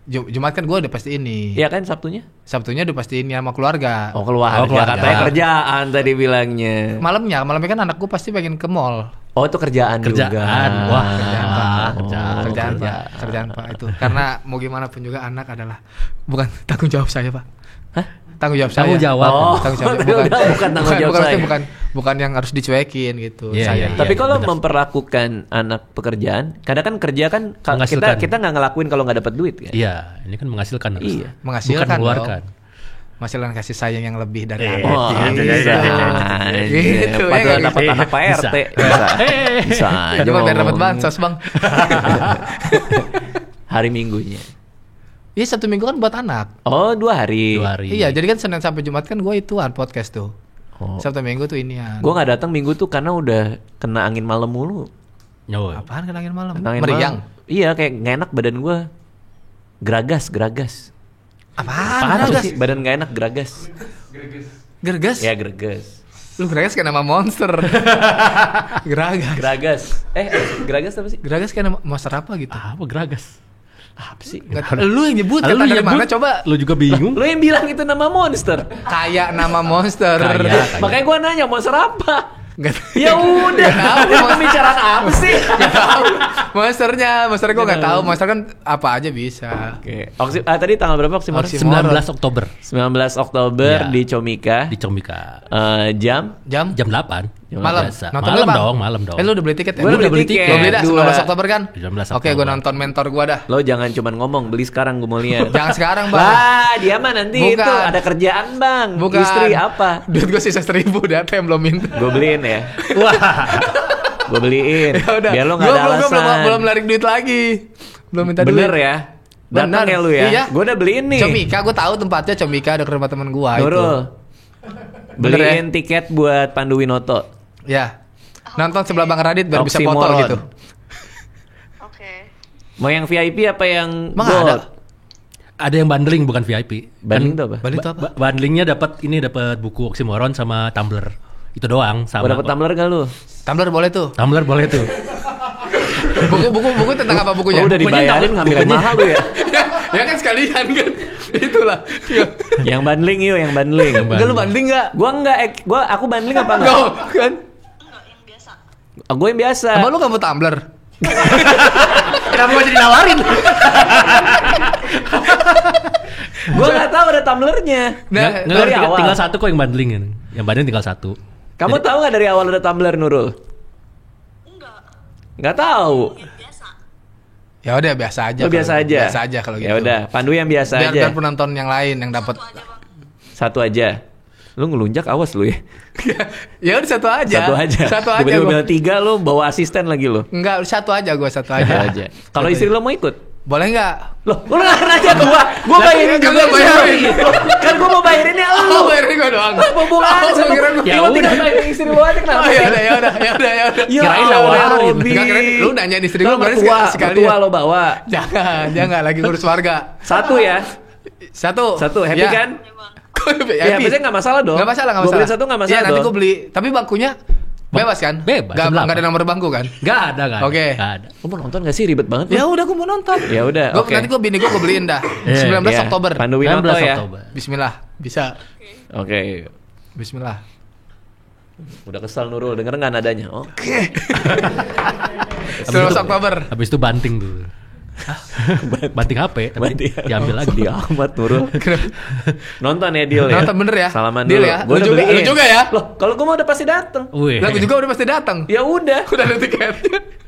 Jumat kan gue udah pasti ini. Iya kan Sabtunya? Sabtunya udah pasti ini sama keluarga. Oh keluarga. keluarga. Katanya kerjaan tadi bilangnya. Malamnya kan anak gue pasti pengen ke mall. Oh itu kerjaan juga. Wah, Kerjaan, Pak. kerjaan. Kerjaan Pak itu. Karena mau gimana pun juga anak adalah bukan tanggung jawab saya, Pak. Hah? Tanggung jawab saya. Tanggung jawab. Oh, Tanggung jawab. bukan tanggung jawab saya. Bukan yang harus dicuekin gitu. Iya, saya. iya. Tapi kalau bener. memperlakukan anak pekerjaan, kadang kan kerja kan Menghasilkan. kita nggak ngelakuin kalau nggak dapat duit kan. Iya, ini kan menghasilkan harus. Iya. Menghasilkan Bukan mengeluarkan. Menghasilkan kasih sayang yang lebih dari Eh, anak. Oh, Gitu. bisa. Gitu, ya Padahal nggak dapat gitu? anak Pak Bisa. RT. Bisa. Bisa aja Itu mah biar dapat ngomong. bansos, Bang. Hari Minggunya. Iya, Sabtu Minggu kan buat anak. Oh 2 hari. 2 hari. Iya, jadi kan Senin sampai Jumat kan gue ituan podcast tuh. Oh. Sabtu Minggu tuh inian. Gue nggak datang Minggu tuh karena udah kena angin malam mulu. Nyawa. Apaan kenangin malam? Kena angin Meriang. malam. Iya kayak nggak enak badan gue. Geragas. Apaan? Apa sih? Badan nggak enak geragas. Gerges? Ya greges. Lu Geragas kayak nama monster. Geragas. Geragas. Geragas apa sih? Geragas kayak nama monster apa gitu? Apa geragas? Apa sih? Nggak tahu. Lu yang nyebut Lu kata dari nyebut, mana coba? Lu juga bingung. Lo yang bilang itu nama monster. Kayak nama monster. Kayak. Makanya gue nanya monster apa? Enggak. Ya udah, ini pembicaraan apa sih? Enggak tahu. Monster gue enggak tahu. Monster kan apa aja bisa. Oke. Tadi tanggal berapa Oksimoron? 19 Oktober 19 Oktober Ya. di Comika. di Comika. Jam Jam Jam 8. malam. Biasa. Nonton Malam lu, Bang? dong, malam dong. Lu udah beli tiket ya? Gua udah beli tiket. Lu beli dah 19 Dua. Oktober kan? 19 Oke, gue Oktober. nonton mentor gue dah. Lo jangan cuman ngomong, beli sekarang gue mau lihat. Jangan sekarang, Bang. Wah, dia mah nanti Bukan. itu ada kerjaan, Bang. Bukan. Istri apa? Duit gue sisa 1.000 udah ATM belum minta. Gue beliin ya. Wah. Gue beliin. Ya udah. Biar lo gak Gua ada alasan. belum narik duit lagi. Belum minta duit. Bener ya? Datang Bener. ya lu ya? Iya. Gue udah beliin nih. Comika, gue tahu tempatnya Comika, ada ke rumah teman gue itu. Nurul. Bener ya? Beliin tiket buat Pandu Winoto. Ya. Nonton sebelah Bang Radit biar bisa Oksimoron. foto gitu. Oke. Mau yang VIP apa yang Emang gold? ada? Ada yang bundling bukan VIP. Bundling tuh apa? Balik itu apa? Bundlingnya dapat buku Oksimoron sama tumbler. Itu doang sama. Gue dapet tumbler gak lu? Tumbler boleh tuh. Tumbler boleh tuh. Buku tentang apa bukunya? Oh, udah dibayarin ngambil yang mahal lu ya? Ya kan sekalian kan. Itulah. Yang bundling yuk, yang bundling. Enggak lu banding enggak? Gua enggak, aku bundling apa enggak? Enggak kan? Enggak, yang biasa. Gue yang biasa. Emang lu gak mau tumbler? Kenapa gak jadi nawarin? Gue nggak tahu ada tumblernya. Nah, dari awal. Tinggal satu kok yang bundling kan. Yang bundling tinggal satu. Kamu tahu nggak dari awal ada tumbler, Nurul? Enggak, Nggak tahu. yang biasa. Ya udah biasa aja. Lu biasa aja. Biasa aja kalau gitu. Ya udah, Pandu yang biasa Biar aja. penonton yang lain yang dapat. Satu aja, Bang. Satu aja. Lu ngelunjak, awas lu ya. Ya udah satu aja. Satu aja. Satu aja. Tiba-tiba gua. bilang 3 lu bawa asisten lagi lu. Enggak, satu aja gue satu Satu aja. aja. Kalau istri lu mau ikut? Boleh enggak? Loh, lu nggak nanya gua bayarin kan juga lu bayarin. Kan gua mau bayerinnya lu. Oh, bayarin gue doang. Hubungan Oh, sama kira gua- ya lu tinggal bayarin istri lu aja kenapa Oh, sih? ya udah. Ya Kirain Allah, nawarin. Robi. Enggak kira lu nanya istri Kan lu berarti mertua, sekali mertua lo bawa. Jangan lagi ngurus warga. Satu ya. Satu. Satu, happy Ya. kan? Ya, Bang. Ya, biasanya nggak masalah dong. Nggak masalah, nggak Gua masalah. beli satu nggak masalah Iya, nanti dong. gue beli. Tapi bangkunya bebas kan? Bebas, Nggak jam ada 8. nomor bangku kan? Gak ada kan? Oke. Gak ada. Lu mau nonton gak sih? Ribet banget lu. Ya udah gue mau nonton. Ya udah, oke. Nanti gue bini gue beliin dah. 19 Iya. Oktober. Pandu Winoto 19 ya. Oktober. Bismillah. Bisa. Oke. Bismillah. Udah kesal Nurul, denger nggak nadanya? Oke. 19 Oktober. Habis itu banting tuh. Banting HP, tapi diambil lagi. Dia amat Nurul. Nonton ya Deal ya. Nonton bener ya? Salaman Deal dulu. ya? Gua Lu udah juga- beliin. lu juga ya? Loh, kalau gua mau udah pasti dateng. Wih. Lah gue juga udah pasti datang. Ya udah. Udah ada tiket.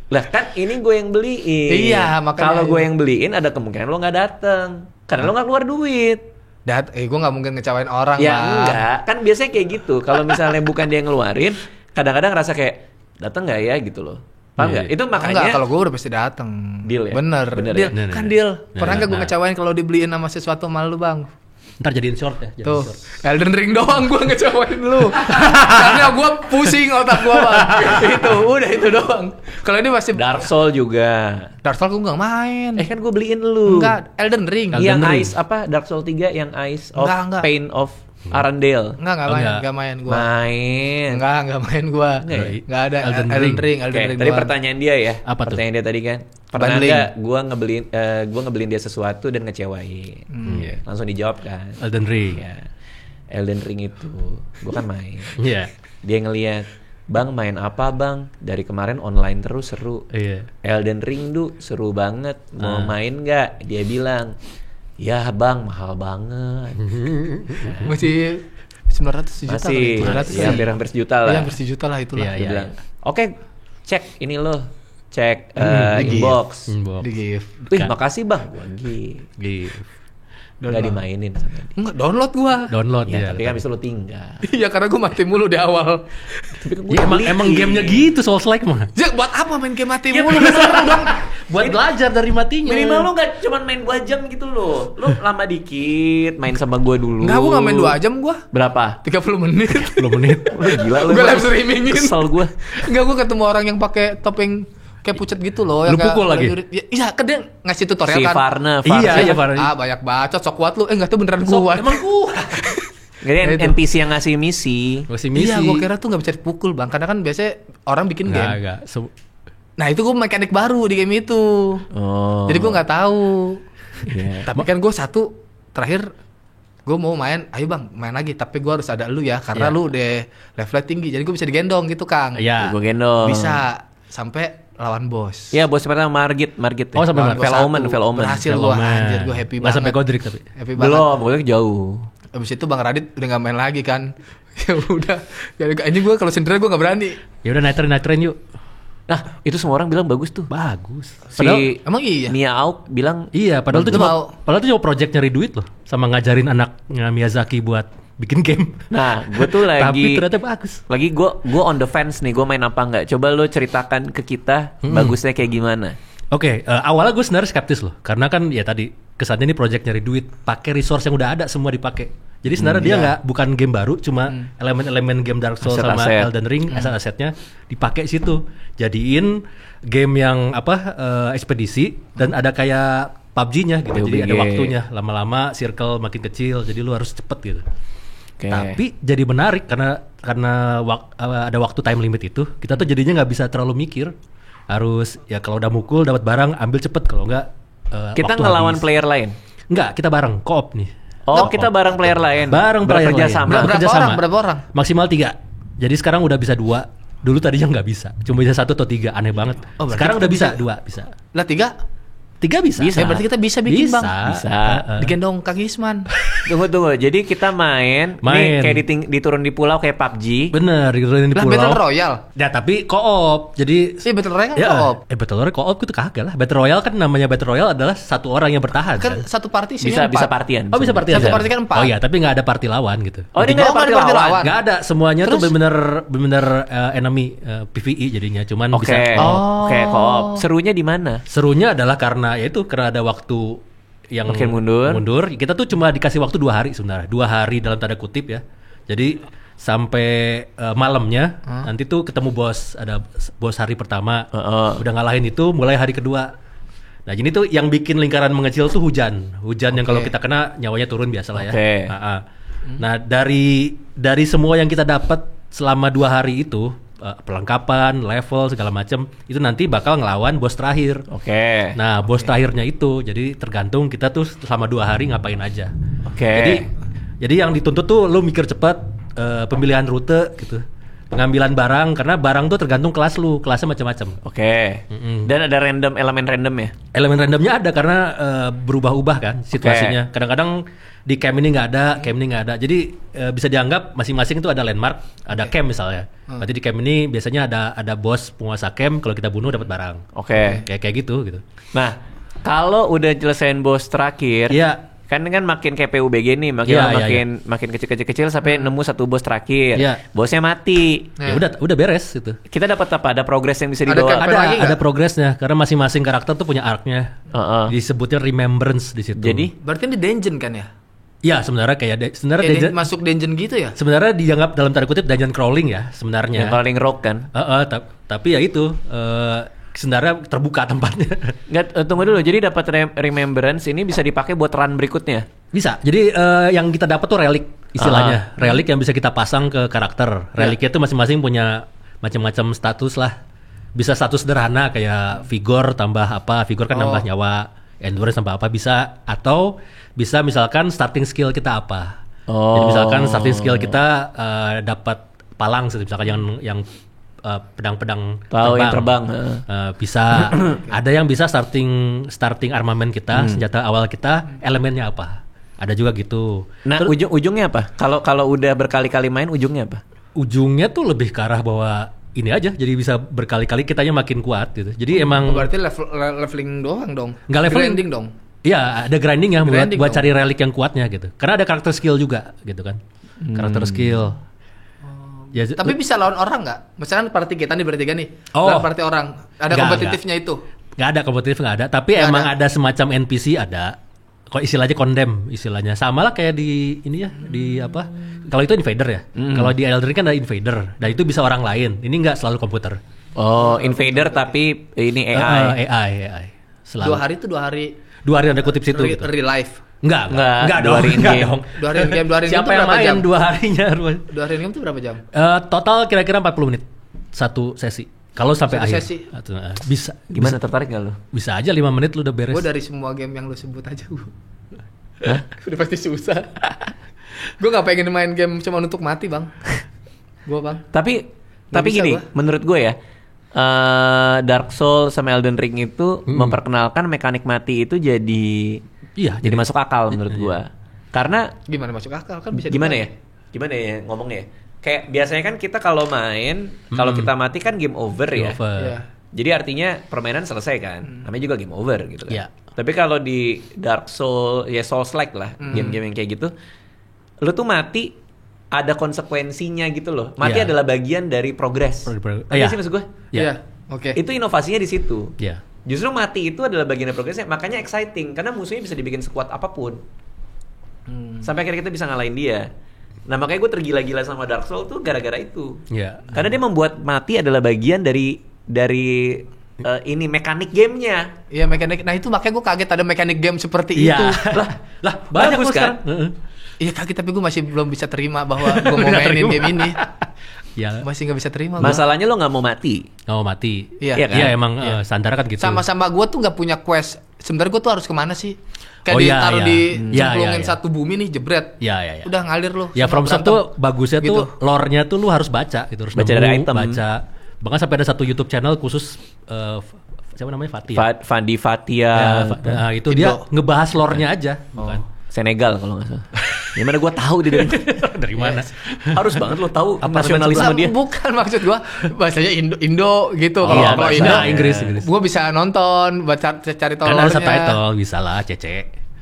Lah kan ini gue yang beliin. Iya, makanya. Kalau gue yang beliin ada kemungkinan lo nggak dateng. Karena lo nggak keluar duit. Gue gak mungkin ngecewain orang Ya Bang. enggak, kan biasanya kayak gitu. Kalau misalnya bukan dia yang ngeluarin, kadang-kadang rasa kayak datang nggak ya gitu loh. Paham nggak? Itu Enggak, makanya kalau gue udah pasti datang. Deal ya? Bener. Bener Deal. ya? Kan Nah, deal. nah. Pernah nggak gue Nah. ngecewain kalau dibeliin sama sesuatu sama lu bang? Ntar jadiin short ya. jadiin Tuh, short. Elden Ring doang gue ngecewain lu. Karena gue pusing otak gue bang. Itu doang. Kalau ini masih Dark Soul juga. Dark Souls gue nggak main. Kan gue beliin lu. Enggak, Elden Ring. Elden Yang Ring. Ice apa? Dark Soul 3 yang Ice of Enggak. Pain of Arendelle. Enggak Oh, main, enggak. enggak main gue. Main. Enggak main gue. Enggak ya? Enggak ada Elden Elden Ring. Ring, Oke, Elden Ring. tadi doang. pertanyaan dia ya. Apa tuh? Pertanyaan dia tadi kan. Pernah Bundling. nggak gue ngebeliin dia sesuatu dan ngecewain? Iya. Langsung dijawab kan. Elden Ring. Ya. Elden Ring itu gue kan main. Iya. Dia ngeliat, "Bang, main apa bang? Dari kemarin online terus seru. Iya. Elden Ring seru banget. Mau main nggak?" Dia bilang, "Ya bang, mahal banget." Masih 900 juta. Masih, kali, 900 ya, hampir sejuta lah. Iya, hampir sejuta lah itulah. Iya, Dia iya. bilang, "Oke, cek ini lo, cek di inbox." Inbox. Di gift. Wih, Kan. makasih bang. Gua gift. Gift. Nggak dimainin sama dia. Enggak, download gua. Download Ya, ya. tapi kan abis itu lo tinggal. Iya, karena gua mati mulu di awal. Tapi kan Ya, emang gamenya gitu Souls like mah. Ya, buat apa main game mati Ya, mulu? Buat belajar dari matinya. Minimal lo gak cuma main 2 jam gitu loh. Lo lama dikit main sama gue dulu. Enggak, gua nggak main 2 jam gua. Berapa? 30 menit. 10 menit. Lo gila lo. Gua emang. live streamingin. Kesel gue. Enggak, gua ketemu orang yang pakai topeng kayak pucet gitu loh. Lu yang kayak pukul lagi? prajurit. Ya, iya, kan dia ngasih tutorial Si kan. Varna. Iya, Varna. iya, Varna. Ah, banyak bacot, sok kuat lu. Enggak tuh beneran kuat. Emang kuat. Jadi Ya, itu. NPC yang ngasih misi. Masih misi. Iya, gua kira tuh nggak bisa dipukul, Bang. Karena kan biasanya orang bikin game. Enggak. Nah, itu gua mekanik baru di game itu. Oh. Jadi gua nggak tahu. Iya. Tapi kan gua satu terakhir gue mau main, ayo bang main lagi, tapi gue harus ada lu ya, karena Iya. lu udah levelnya tinggi, jadi gue bisa digendong gitu Kang. Iya. Gue gendong. Bisa sampai lawan bos. Iya, bos pertama Margit. Oh, sampai Lawan bos Veloman, satu. Veloman. Berhasil gue, anjir gue happy Nggak banget. sampai Godric tapi. Happy banget. Belum, pokoknya jauh. Abis itu Bang Radit udah gak main lagi kan. Ya udah, ini gue kalau sendirian gue gak berani. Ya udah night train yuk. Nah, itu semua orang bilang bagus tuh. Bagus. Si Emang iya? Mia Aok bilang Iya, padahal itu Lu mau? cuma project nyari duit loh, sama ngajarin anaknya Miyazaki buat bikin game. nah, gue tuh Tapi lagi ternyata bagus. lagi gue on the fence nih, gue main apa enggak. Coba lo ceritakan ke kita bagusnya kayak gimana. Oke, awalnya gue sebenarnya skeptis loh, karena kan ya tadi kesannya ini project nyari duit, pakai resource yang udah ada semua dipakai. Jadi sebenarnya dia bukan game baru, cuma elemen-elemen game Dark Souls sama Aset-aset. Elden Ring, aset-asetnya dipakai situ. Jadiin game yang ekspedisi dan ada kayak PUBG-nya gitu. Jadi ada PUBG. waktunya, lama-lama circle makin kecil, jadi lu harus cepet gitu. Oke. Tapi jadi menarik karena ada waktu time limit itu, kita tuh jadinya nggak bisa terlalu mikir. Harus ya kalau udah mukul dapat barang ambil cepet, kalau nggak Kita waktu ngelawan habis. player lain. Nggak, kita bareng co-op nih. Oh, kita bareng player lain. Bareng player bekerja lain. sama. Berapa Bekerja sama. orang? Berapa orang? Maksimal 3. Jadi sekarang udah bisa 2. Dulu tadinya nggak bisa, cuma bisa 1 atau 3, aneh banget. Oh, berarti Sekarang kita udah bisa bisa. 2, bisa. Lah 3? 3 bisa. Bisa. Ya berarti kita bisa bikin Bisa. Bang. Bisa. Digendong Kang Isman. Tunggu. Jadi kita main. Nih Main. kayak diturun di pulau kayak PUBG. Bener, diturunin di Lah pulau. Battle Royale. Ya tapi co-op. Jadi Sih Battle Royale kan ya, co-op. Battle Royale co-op itu kagak lah. Battle Royale kan namanya Battle Royale adalah satu orang yang bertahan. Kan satu party sih. Bisa partian. Oh bisa party Satu aja? party kan 4. Oh iya, tapi nggak ada party lawan gitu. Oh, ini Oh, nggak ada nggak party ada party lawan. lawan. Nggak ada, semuanya tuh Terus? bener-bener enemy PvE jadinya. Cuman Oke. bisa Oke, co-op. Serunya di mana? serunya adalah karena ada waktu yang Makin mundur. Kita tuh cuma dikasih waktu 2 hari sebenarnya. 2 hari dalam tanda kutip ya. Jadi sampai malamnya nanti tuh ketemu bos. Ada bos hari pertama. Udah ngalahin itu, mulai hari kedua. Nah ini tuh yang bikin lingkaran mengecil tuh hujan yang kalau kita kena nyawanya turun biasa lah ya. Oke. Nah dari semua yang kita dapat selama 2 hari itu, perlengkapan, level segala macam, itu nanti bakal ngelawan bos terakhir. Oke. Nah bos terakhirnya itu jadi tergantung kita tuh selama 2 hari ngapain aja. Oke. Jadi yang dituntut tuh lu mikir cepat, pemilihan rute gitu, pengambilan barang, karena barang tuh tergantung kelas lu, kelasnya macam-macam. Oke. Dan ada elemen random ya? Elemen randomnya ada karena berubah-ubah kan situasinya. Kadang-kadang di camp ini nggak ada, camp ini nggak ada. Jadi bisa dianggap masing-masing itu ada landmark, ada camp misalnya. Berarti di camp ini biasanya ada bos penguasa camp. Kalau kita bunuh dapat barang. Oke. Kayak gitu. Nah, kalau udah nyelesain bos terakhir, Iya. kan makin kayak PUBG nih, makin kecil sampai nemu satu bos terakhir. Iya. Bosnya mati. Ya udah beres gitu. Kita dapat apa? Ada progres yang bisa Ada dibawa. Apa lagi nggak? Ada progresnya karena masing-masing karakter tuh punya arc-nya. Disebutnya remembrance di situ. Jadi Berarti ini dungeon kan ya? ya sebenarnya kayak Masuk dungeon gitu ya? sebenarnya dianggap dalam tanda kutip dungeon crawling ya sebenarnya. yang paling rock kan? Tapi ya itu sebenarnya terbuka tempatnya. Nggak, tunggu dulu. Jadi dapat remembrance ini bisa dipakai buat run berikutnya. Bisa. Jadi yang kita dapat tuh relik istilahnya. Relik yang bisa kita pasang ke karakter. Reliknya tuh masing-masing punya macam-macam status lah. Bisa status sederhana kayak vigor tambah apa, vigor kan nambah nyawa, endurance tambah apa bisa, atau bisa misalkan starting skill kita apa. Jadi misalkan starting skill kita dapat palang misalkan yang pedang-pedang Tahu yang terbang. bisa ada yang bisa starting armamen kita, senjata awal kita, elemennya apa. Ada juga gitu. Nah, ujungnya apa? Kalau udah berkali-kali main, ujungnya apa? Ujungnya tuh lebih ke arah bahwa ini aja, jadi bisa berkali-kali kitanya makin kuat gitu. Jadi emang Berarti leveling doang dong. Nggak leveling. Grinding dong. iya ada grinding ya buat Grinding dong. cari relik yang kuatnya gitu. Karena ada karakter skill juga gitu kan. Karakter skill. Ya, Tapi bisa lawan orang nggak? Misalkan party kita nih bertiga nih. Oh. Lawan party orang. Ada Nggak, kompetitifnya itu. nggak ada kompetitif, nggak ada. Tapi Nggak emang ada. ada semacam NPC ada. Kok istilahnya condemn istilahnya. Sama lah kayak di ini ya, di apa? Kalau itu invader ya. Kalau di Elden Ring kan ada invader. Dan itu bisa orang lain. Ini nggak selalu komputer. Oh, invader tapi ini AI. AI. Selalu. 2 hari itu 2 hari 2 hari ada kutip situ gitu. real life. Enggak Nggak, dong. 2 hari Enggak in-game. dong. 2 hari in game, 2 hari in game Siapa itu yang berapa main jam? 2 harinya? 2 hari in game itu berapa jam? Total kira-kira 40 menit. Satu sesi. Kalau sampai Satu akhir. sesi. Bisa. Gimana, tertarik nggak lu? Bisa aja 5 menit lu udah beres. Gue dari semua game yang lu sebut aja gue. Udah pasti susah. Gue gak pengen main game cuma untuk mati bang. Gue bang. Tapi bisa gini, gua. menurut gue ya, Dark Souls sama Elden Ring itu memperkenalkan mekanik mati itu jadi masuk akal menurut gue. Karena Gimana masuk akal kan bisa gimana dipakai. ya? Gimana ya ngomongnya? Kayak biasanya kan kita kalau main, kalau kita mati kan game over ya. Iya. Jadi artinya permainan selesai kan. Namanya juga game over gitu kan. Iya. Tapi kalau di Dark Souls, ya Souls-like lah, game-game yang kayak gitu, lu tuh mati ada konsekuensinya gitu loh. Mati Iya. adalah bagian dari progres. Iya. Iya sih maksud gue? Iya. Oke. Itu inovasinya di situ. Iya. Justru mati itu adalah bagian dari progresnya, makanya exciting karena musuhnya bisa dibikin sekuat apapun. Sampai akhirnya kita bisa ngalahin dia. Nah, makanya gue tergila-gila sama Dark Souls tuh gara-gara itu. Iya. Karena dia membuat mati adalah bagian dari ini mekanik gamenya. Iya mekanik. Nah itu makanya gue kaget ada mekanik game seperti Iya. itu. Lah banyak Bagus kok kan? sekarang. Heeh. Iya kaget tapi gue masih belum bisa terima bahwa gue mau Nggak mainin terima. game ini. Ya, Masih nggak bisa terima. Gua. Masalahnya lo nggak mau mati. mau mati. Iya. Iya kan? Iya emang Iya. standar kan gitu. Sama-sama gue tuh nggak punya quest. Sebenarnya gue tuh harus kemana sih? Kayak Oh, iya, ditaruh iya. di Iya, cemplungin iya. satu bumi nih jebret. Ya, ya, ya. Udah ngalir lu. Ya semua From Soft berantem. tuh bagusnya Gitu. tuh lore-nya tuh lu harus baca gitu, harus Baca nemu, dari item. baca. Bahkan sampai ada satu YouTube channel khusus siapa namanya Fatih. Fandi Fatia. Ya, nah, itu dia ngebahas lore-nya aja, bukan. Senegal kalau nggak salah. Gimana gue tahu dia dari Dari mana? harus banget lo tahu Apa nasionalisme Nah, dia. bukan maksud gua bahasanya Indo gitu. Oh, Kalau iya, kalau bahasa Indo Inggris. gua bisa nonton, baca cari tahu Kan ada lore-nya. subtitle, bisa lah, Cece.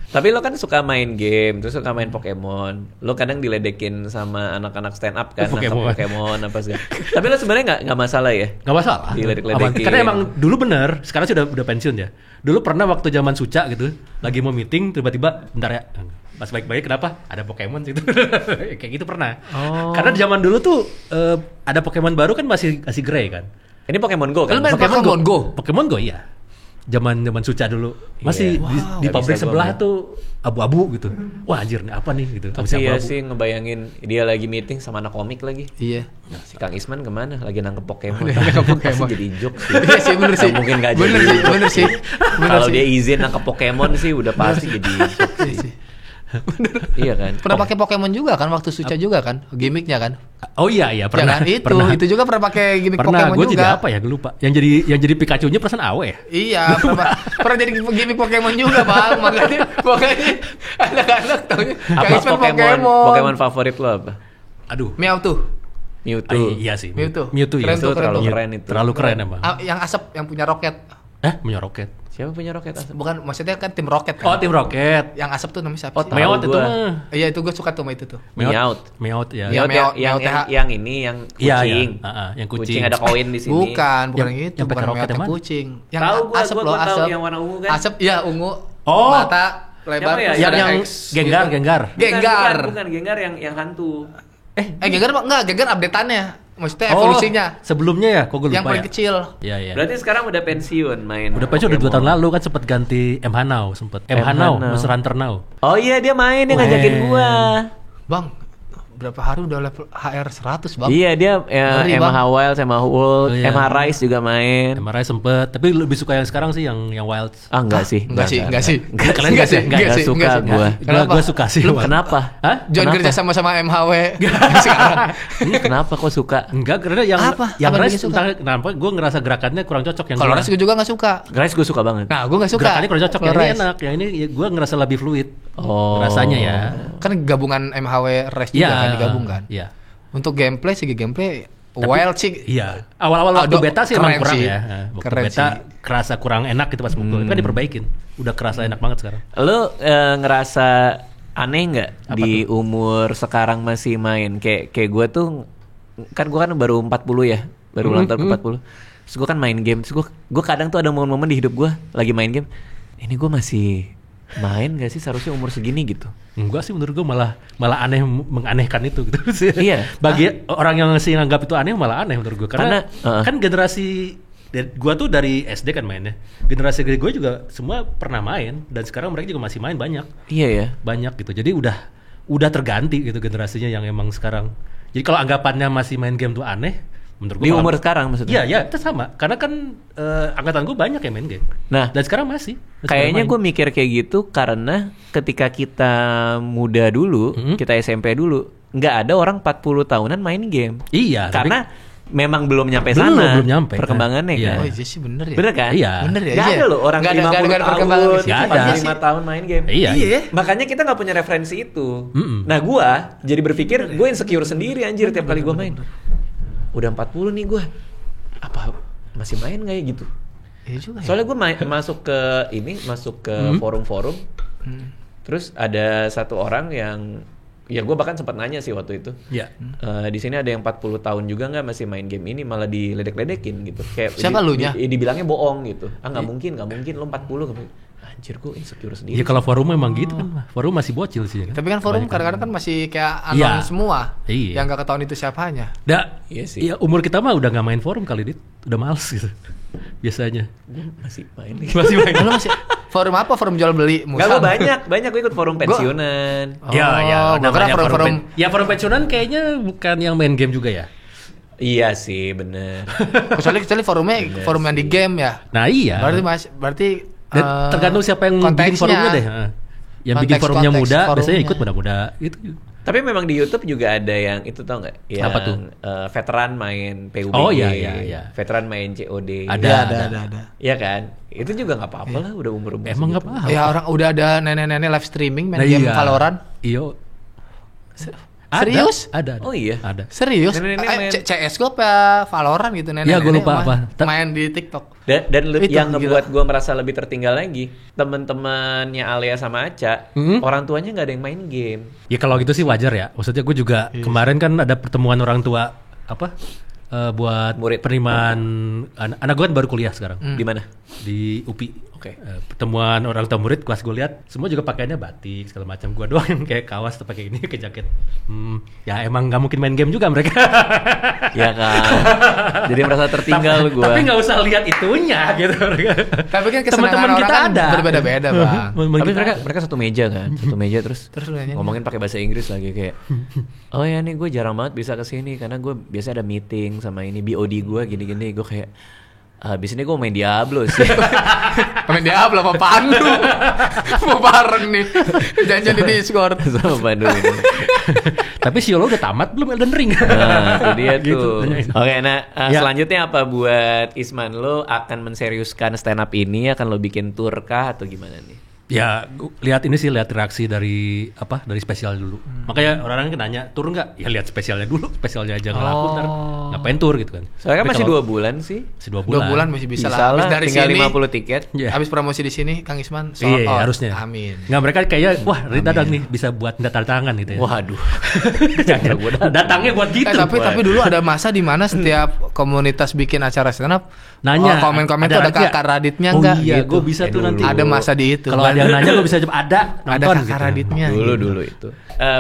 Tapi lo kan suka main game, terus suka main Pokemon. Lo kadang diledekin sama anak-anak stand up kan, Pokemon. nangkap Pokemon apa segala. Tapi lo sebenarnya nggak masalah ya. Gak masalah. Diledek-ledekin. Karena emang dulu bener, sekarang sih udah pensiun ya. Dulu pernah waktu zaman Suca gitu, lagi mau meeting tiba-tiba bentar ya. Pas baik-baik kenapa? Ada Pokemon gitu. Kayak gitu pernah. Karena di zaman dulu tuh ada Pokemon baru kan masih Grey kan. Ini Pokemon Go kan? Lo main Pokemon Go? Pokemon Go iya. Zaman Suca dulu. Masih Iya. di Nggak pabrik bisa gua sebelah main. tuh abu-abu gitu. Wah anjir nih apa nih gitu. Tapi Habis ya abu-abu. sih ngebayangin dia lagi meeting sama anak komik lagi. Iya. Si Kang Isman kemana? Lagi nangkep Pokemon. Nangkep Pokemon. Pasti jadi joke sih. Iya sih bener sih. Nggak mungkin nggak Bener jadi. sih, bener sih. Bener Kalau sih. dia izin nangkep Pokemon sih udah pasti jadi joke sih. Iya kan? Pernah pakai Pokemon juga kan waktu Suca juga kan? Gimmicknya kan? Oh iya pernah. Ya kan? pernah. Itu juga pernah pakai gimmick Pernah, Pokemon gue juga. jadi apa ya, gue lupa. Yang jadi Pikachu-nya perasaan Awe ya? Iya, pernah jadi gimmick Pokemon juga, Bang. Makanya anak-anak taunya Apa Kang Isman Pokemon favorit lo apa? Aduh. Mewtwo. Mewtwo. Iya sih. Mewtwo. Mewtwo Keren ya. tuh, terlalu tuh. keren itu. Terlalu keren emang. Yang asap, yang punya roket. Punya roket. Siapa punya roket asap? Bukan, maksudnya kan tim roket Oh, kan? tim roket. Yang asap tuh namanya siapa Oh, sih? tahu Meowth itu gua. mah. Iya, itu gue suka tuh sama itu tuh. Meowth ya. Iya, Meowth yang Meowth. yang ini yang Iya, kucing. iya. Yang kucing. Ada koin di sini. Bukan Yang- itu, yang bukan pakai roket Meowth yang yang mana? kucing. Yang Tahu gua, asap gua loh, tahu asap. yang warna ungu kan? Asap, iya ungu. Oh. Mata lebar. Siapa ya? terus Yang ada yang X Gengar, gitu. Gengar. Gengar. Bukan Gengar yang hantu. Gengar enggak, Gengar update-annya. Maksudnya evolusinya. Sebelumnya ya, kok gue lupa Yang paling ya. kecil. Iya, iya. Berarti sekarang udah pensiun main. Udah pensiun udah 2 tahun lalu kan sempat ganti MH Now sempet. MH Now, Now. Monster Hunter Now. Oh iya dia main, dia ngajakin gua. Bang, berapa hari udah level HR 100, Bang? Iya dia Ngeri, MH Bang. Wild, MH World, Oh, iya. MH Rise juga main. MRI sempet, tapi lebih suka yang sekarang sih yang Wilds. Ah enggak sih. Enggak sih. Kalian enggak sih? Enggak suka gua. Kenapa? Gue suka sih. Lu Wilds. Kenapa? Hah? Join Kenapa? kerja sama MHW sekarang. Kenapa kok suka? Enggak, karena yang Apa? yang Apa Rise bikin suka? entah kenapa gue ngerasa gerakannya kurang cocok yang Kalau gua. Res gue juga nggak suka. Rise gue suka banget. Nah, gue nggak suka. Gerakannya kurang cocok, yang Kalau ini Res. enak, yang ini gue ngerasa lebih fluid. Oh. Rasanya ya. Kan gabungan MHW Res juga kan digabungkan. Iya. Untuk gameplay segi gameplay Wild sih. Iya. Awal-awal waktu Aduh, beta sih emang keren kurang sih. ya. Waktu Keren beta sih. kerasa kurang enak gitu pas mukul. Kan diperbaikin. Udah kerasa enak banget sekarang. Lu ngerasa aneh nggak di umur sekarang masih main? Kayak gue tuh kan gue kan baru 40 ya, baru ulang tahun ke 40. Terus gue kan main game, terus gue kadang tuh ada momen-momen di hidup gue lagi main game. Ini gue masih main gak sih seharusnya umur segini gitu? Enggak sih, menurut gue malah aneh, menganehkan itu gitu sih. Iya. Bagi orang yang sih nganggap itu aneh malah aneh menurut gue. Karena kan generasi gue tuh dari SD kan mainnya. Generasi gue juga semua pernah main dan sekarang mereka juga masih main banyak. Iya ya. Banyak gitu. Jadi udah terganti gitu generasinya yang emang sekarang. Jadi kalau anggapannya masih main game tuh aneh, Menurut Di umur sekarang maksudnya? Iya, itu sama. Karena kan angkatan gue banyak yang main game. Nah, Dan sekarang masih. kayaknya gue mikir kayak gitu karena ketika kita muda dulu, kita SMP dulu, nggak ada orang 40 tahunan main game. Iya. Karena memang belum nyampe Belum, sana belum nyampe. perkembangannya Iya. kan. Oh iya sih bener ya. Bener kan? Iya. Bener ya. Nggak iya. ada loh orang Nggak ada 50 tahun, perkembangan di situ. Nggak ada. 45 tahun main game. Iya. Iya. Makanya kita nggak punya referensi itu. Nah gua jadi berpikir gue insecure sendiri anjir tiap kali gua main. Udah 40 nih gua. Apa masih main nggak ya gitu? Iya juga ya. Soalnya gue masuk ke forum-forum. Terus ada satu orang yang ya gue bahkan sempat nanya sih waktu itu. Iya. Di sini ada yang 40 tahun juga nggak masih main game ini, malah diledek-ledekin gitu. Kayak Siapa lu nya? dibilangnya bohong gitu. Ah nggak mungkin lo 40. Anjir gue insecure sendiri. Ya kalau forum memang gitu kan. Forum masih bocil sih kan. Tapi kan forum kadang-kadang kan masih kayak anon Iya. semua. Iya. Yang nggak ketahuan itu siapanya. Iya sih. Ya umur kita mah udah nggak main forum kali dit. Udah males gitu. Biasanya. Gue masih main nih. Masih main. Lu masih forum apa? Forum jual beli? Enggak, gue banyak gue ikut forum pensiunan. Oh, gua kira forum-forum. Ya forum pensiunan kayaknya bukan yang main game juga ya. Iya sih, bener. Kecuali forumnya forum yang di game ya. Nah iya. Berarti Dan tergantung siapa yang bikin konteksnya. forumnya deh. Yang bikin forumnya Konteks muda, forumnya. biasanya ikut muda-muda. Itu. Tapi memang di YouTube juga ada yang itu tau nggak? Yang Apa tuh? Veteran main PUBG. Oh, iya. Veteran main COD. Ada. Iya kan? Itu juga nggak apa-apa lah, udah umur. Emang nggak paham. Ya orang udah ada nenek-nenek live streaming main Nah, game iya. Valorant. Iya. Serius? Ada. Oh iya. Ada. Serius? Nenek-nenek main. CS gue apa Valorant gitu nenek. Ya, gua lupa apa. Main di TikTok. Dan Itu yang gila. ngebuat gue merasa lebih tertinggal lagi, teman-temannya Alia sama Aca, orang tuanya nggak ada yang main game. Ya kalau gitu sih wajar ya. Maksudnya gue juga kemarin kan ada pertemuan orang tua apa buat Murid. penerimaan anak gue kan baru kuliah sekarang Di mana? di UPI. Oke. Pertemuan orang tua murid kelas gue lihat semua juga pakaiannya batik segala macam. Gue doang yang kayak kawas tuh pakai ini ke jaket. Ya emang nggak mungkin main game juga mereka. Ya kan. Jadi merasa tertinggal gue. Tapi nggak usah lihat itunya gitu. Tapi kan kesenangan Teman-teman orang kita kan ada. berbeda-beda, Bang. Teman-teman Tapi kita mereka satu meja kan, terus Terus lu nanya. ngomongin pakai bahasa Inggris lagi kayak, oh ya nih gue jarang banget bisa kesini karena gue biasa ada meeting sama ini BOD gue gini-gini. Gue kayak habis ini gue main Diablo sih. Main Diablo sama Pandu. Mau bareng nih. Janjian di Discord. Sama Pandu ini. Tapi si Yolo udah tamat belum Elden Ring? Nah, itu dia Gitu, tuh. tanyain. Oke, nah Ya. selanjutnya apa buat Isman? Lo akan menseriuskan stand up ini? Akan lo bikin tour kah atau gimana nih? Ya, lihat reaksi dari spesial dulu. Makanya orang-orang kan nanya, tur nggak? Ya lihat spesialnya dulu, spesialnya aja nggak laku ntar ngapain tur gitu kan? Soalnya kan Tapi masih kalau- 2 bulan sih. Masih 2 2 bulan. bulan masih bisa, Bisa lah. Habis lah, dari tinggal sini 50 tiket. Iya. Habis promosi di sini Kang Isman sold Iya, out. harusnya. Amin. Nggak, mereka kayaknya wah Rita Dadang nih bisa buat tanda tangan gitu ya. Waduh. Jangan. Datangnya buat gitu. Tapi dulu ada masa di mana setiap komunitas bikin acara stand up Nanya, komen-komen tuh ada ada Raditya? kakak Raditnya Oh enggak iya, gitu. gue bisa tuh nanti. Ada masa di itu. Kalau ada yang nanya gue bisa jawab ada ada nonton kakak gitu. Raditnya. Dulu itu.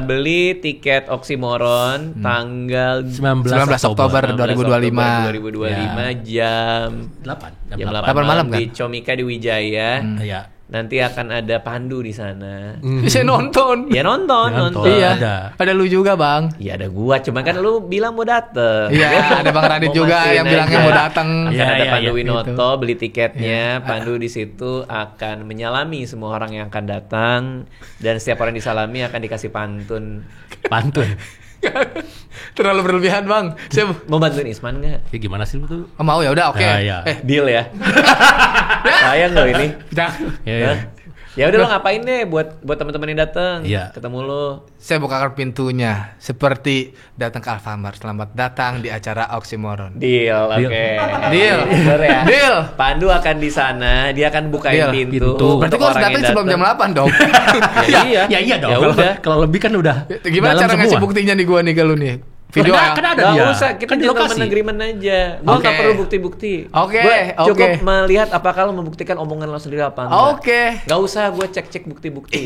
Beli tiket Oxymoron tanggal 19 Oktober 2025. 2025 jam 8. jam 8 8 malam kan? di Comika di Wijaya. Iya. Nanti akan ada Pandu di sana. Bisa nonton. Ya nonton. Iya. Ada lu juga, Bang. Iya ada gua, cuman kan lu bilang mau dateng. Iya, ada Bang Radit Mau juga mastiin yang bilangnya aja. mau datang. Akan Iya, ada iya, Pandu iya, Winoto, beli tiketnya. Pandu di situ akan menyalami semua orang yang akan datang, dan setiap orang disalami akan dikasih pantun. Pantun. Terlalu berlebihan, Bang. Saya Mau bantuin Isman nggak? Ya gimana sih lu tuh? mau ya udah oke. Ya, iya. Deal ya. Sayang loh ini. Ya, ya. Hah? Ya udah lo ngapain deh buat teman-teman yang datang. Iya. Ketemu lo. Saya bukakan pintunya seperti datang ke Alfamart. Selamat datang di acara Oxymoron. Deal, oke. Deal. Bener ya? Deal. Pandu akan di sana, dia akan bukain Deal. pintu. Pintu. Berarti untuk gua harus orang datang yang sebelum jam datang. 8 dong. Ya, Ya iya dong. Ya Kalau- udah. Kalau lebih kan udah. Gimana dalam cara ngasih semua. buktinya nih gua nih ke lu nih? Video ya? Kan ada Gak dia. usah, kita Kan di gentleman lokasi. agreement aja. Gua Oke. gak perlu bukti-bukti. Oke, Gua cukup oke. melihat apakah lo membuktikan omongan lo sendiri apa enggak. Oke. Gak usah gue cek-cek bukti-bukti.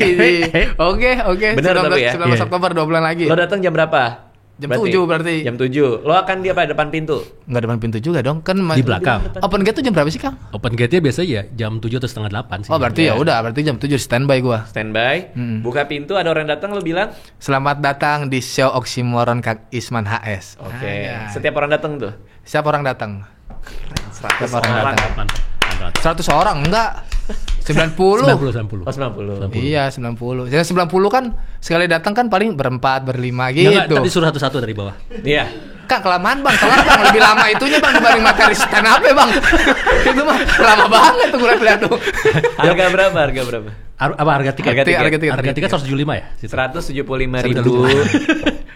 Oke. Bener tapi ya? 19 Oktober 2 bulan lagi. Lo datang jam berapa? Jam 7 berarti. Jam 7. Lo akan di apa? Depan pintu? Nggak depan pintu juga dong. Kan Di belakang. Open gate tuh jam berapa sih, Kang? Open gate-nya biasa ya jam 7 atau setengah 8 sih. Oh, berarti ya udah, berarti jam 7 standby gua. Standby. Buka pintu, ada orang datang, lo bilang? Selamat datang di show Oksimoron Kang Isman HS. Oke. ya. Setiap orang datang tuh? Siapa orang datang? 100 orang orang. datang. Mantap. 100 orang enggak. 90. 90. Oh, 90. Iya, 90. Yang 90 kan sekali datang kan paling berempat, berlima Enggak, gitu. tadi suruh satu-satu dari bawah. Iya. Kang kelamaan Bang, kelar Bang, lebih lama itunya Bang dibanding materi stand up ya Bang. Itu mah lama banget tuh gue lihat tuh. Harga berapa? Harga berapa? Apa harga tiket? Harga tiket. Harga tiket 175 ya? 175.000.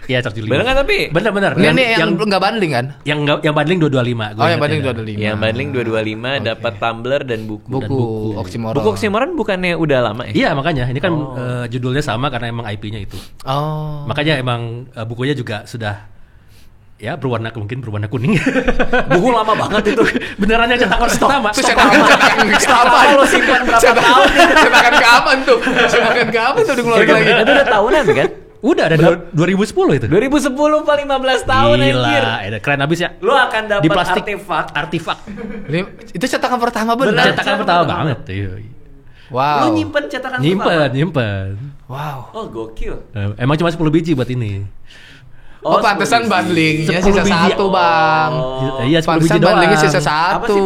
Iya, 175. Bener nggak tapi? Bener. Ini yang nggak banding kan? Yang banding 225. Oh, yang banding 225. Yang banding 225 dapat tumbler dan buku. Buku Oksimoron. Buku Oksimoron bukannya udah lama ya? Iya, makanya ini kan judulnya sama karena emang IP-nya itu. Oh. Makanya emang bukunya juga sudah ya berwarna kuning. Buku lama banget itu. Beneran yang cetakan pertama. Itu cetakan kapan? Lo simpan berapa tahun? Cetakan kapan tuh? Cetakan kapan tuh dikeluarin lagi? Itu udah tahunan kan? Udah ada 2010 itu. 2010 pak 15 tahun anjir. Gila, keren abis ya. Lo akan dapat Di plastik artefak. Itu cetakan pertama benar. Cetakan pertama banget. Iya. Wow. Lo nyimpen cetakan pertama? Nyimpen. Wow. Oh gokil. Emang cuma 10 biji buat ini. Oh, pantesan 10 biji. bundlingnya 10 sisa biji. satu Bang. Iya, 10 biji Pantesan doang. bundlingnya sisa Apa sih satu.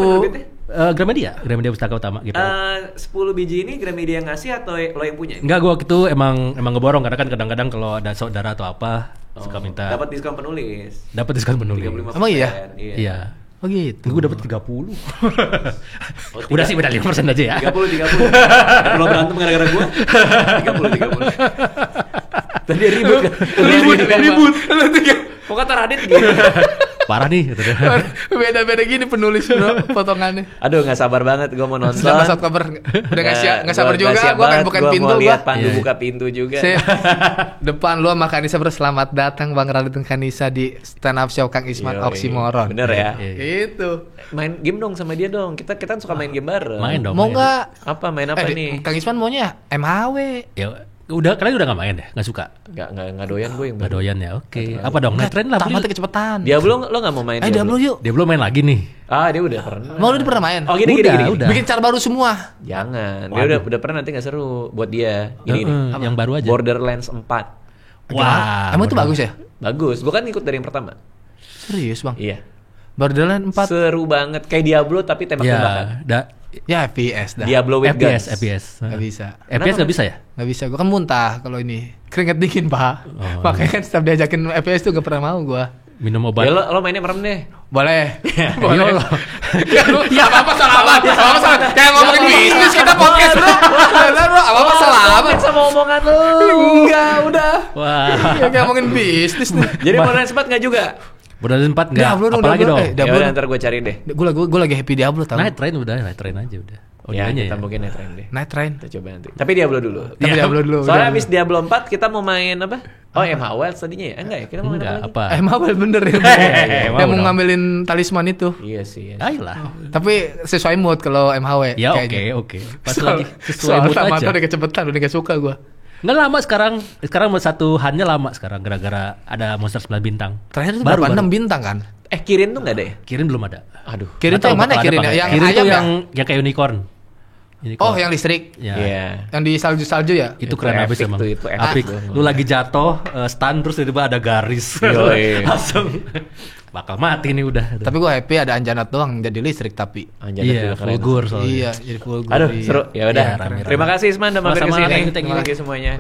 penerbitnya? Gramedia Pustaka Utama gitu. 10 biji ini Gramedia yang ngasih atau lo yang punya? Enggak, gua itu emang ngeborong karena kan kadang-kadang kalau ada saudara atau apa suka minta. Dapat diskon penulis. Dapat diskon penulis. 35%. Emang iya? Iya. Oh gitu. Gue dapat 30. Oh, Udah sih beda 5% aja ya. 30. Lo berantem gara-gara gua? 30. Tadi ribut kan? Ribut. Kok kata Radit gitu? Parah nih gitu. Beda-beda gini penulis bro, potongannya. Aduh nggak sabar banget gue mau nonton. Sudah masuk cover. Udah nggak sabar juga. siap Gue akan banget. bukan Gua pintu mau gue. lihat Pandu Iya. buka pintu juga. Sip. Depan lu sama Kanisa selamat datang Bang Radit dan Kanisa di stand up show Kang Isman Yoi. Oksimoron. Bener ya. Iya. Itu. Main game dong sama dia dong. Kita kan suka main game bareng. Main dong. Mau main. nggak? Apa main apa nih? Kang Isman maunya MHW. Ya kalian udah nggak main ya? Nggak suka? Nggak doyan gue yang Nggak baru. doyan ya? Oke. Apa dong? Night Train lah. Tamatnya kecepatan. Diablo lo nggak mau main? Diablo yuk. Dia belum main lagi nih. Ah dia udah pernah. Mau lu pernah main? Oh gini. Udah. Bikin cara baru semua. Jangan. Dia udah pernah nanti nggak seru buat dia. Gini nih. Yang baru aja. Borderlands 4. Wah. Emang itu bagus ya? Bagus. Gue kan ikut dari yang pertama. Serius Bang? Iya. Borderlands 4. Seru banget kayak Diablo tapi tembak-tembakan. Ya, Ya FPS dah. Diablo with guns. FPS. Nggak bisa. FPS nggak bisa ya? Nggak bisa. Gue kan muntah kalau ini. Keringet dingin Pak. Makanya kan setiap diajakin FPS tuh gak pernah mau gue. Minum obat. Ya lo mainnya merem deh. Boleh. Boleh. Ya apa-apa salah apa? Apa-apa salah. Kayak ngomongin bisnis kita podcast bro. Bener bro. Apa-apa salah apa? sama omongan lo. Enggak udah. Wah. Ya kayak ngomongin bisnis nih. Jadi Borderlands 4 nggak juga? Borderlands 4 enggak. Diablo dong, Apalagi Diablo. dong. Eh, Ya Diablo. udah ntar gue cari deh. Gue lagi happy Diablo tau. Night Train aja udah. Ya Audionya kita mungkin ya tren deh. Night Train. Kita coba nanti. Tapi Diablo dulu. Tapi Diablo dulu. Soalnya udah. abis Diablo 4 kita mau main apa? Oh MH Wilds tadinya ya? Enggak ya? Kita mau main Enggak, apa? apa? Mabel bener ya. Mau Yang mau dong. ngambilin talisman itu. Iya sih. Ya. Ayolah. Tapi sesuai mood kalau MHW. Ya kayaknya. oke. Pas lagi sesuai Soal mood tamat aja. udah kecepatan, udah gak suka gue. Nggak lama sekarang satu hannya lama sekarang gara-gara ada monster 9 bintang. Terakhir itu Baru, berapa? baru. 6 bintang kan? Kirin tuh nggak ada ya? Kirin belum ada. Aduh. Kirin Nggak tuh tahu yang mana bakal ada Kirin apa ya? nggak. Yang Kirin ayam tuh ya? yang kayak unicorn. Oh yang listrik. Ya. Iya. Yang di salju-salju ya? Itu Itu keren abis epic emang. tuh, itu epic Apik. tuh. Lu lagi jatuh, stun terus tiba-tiba ada garis. Yoi. Langsung bakal mati nih udah. Tapi gue happy ada Anjanat doang jadi listrik tapi. Anjay, Iya, juga keren. full gur soalnya. Iya, jadi full gue. Aduh, seru. Ya udah. Iya, rame-rame. Terima kasih Isman udah mampir ke Sama-sama, sini. thank you. Terima kasih semuanya.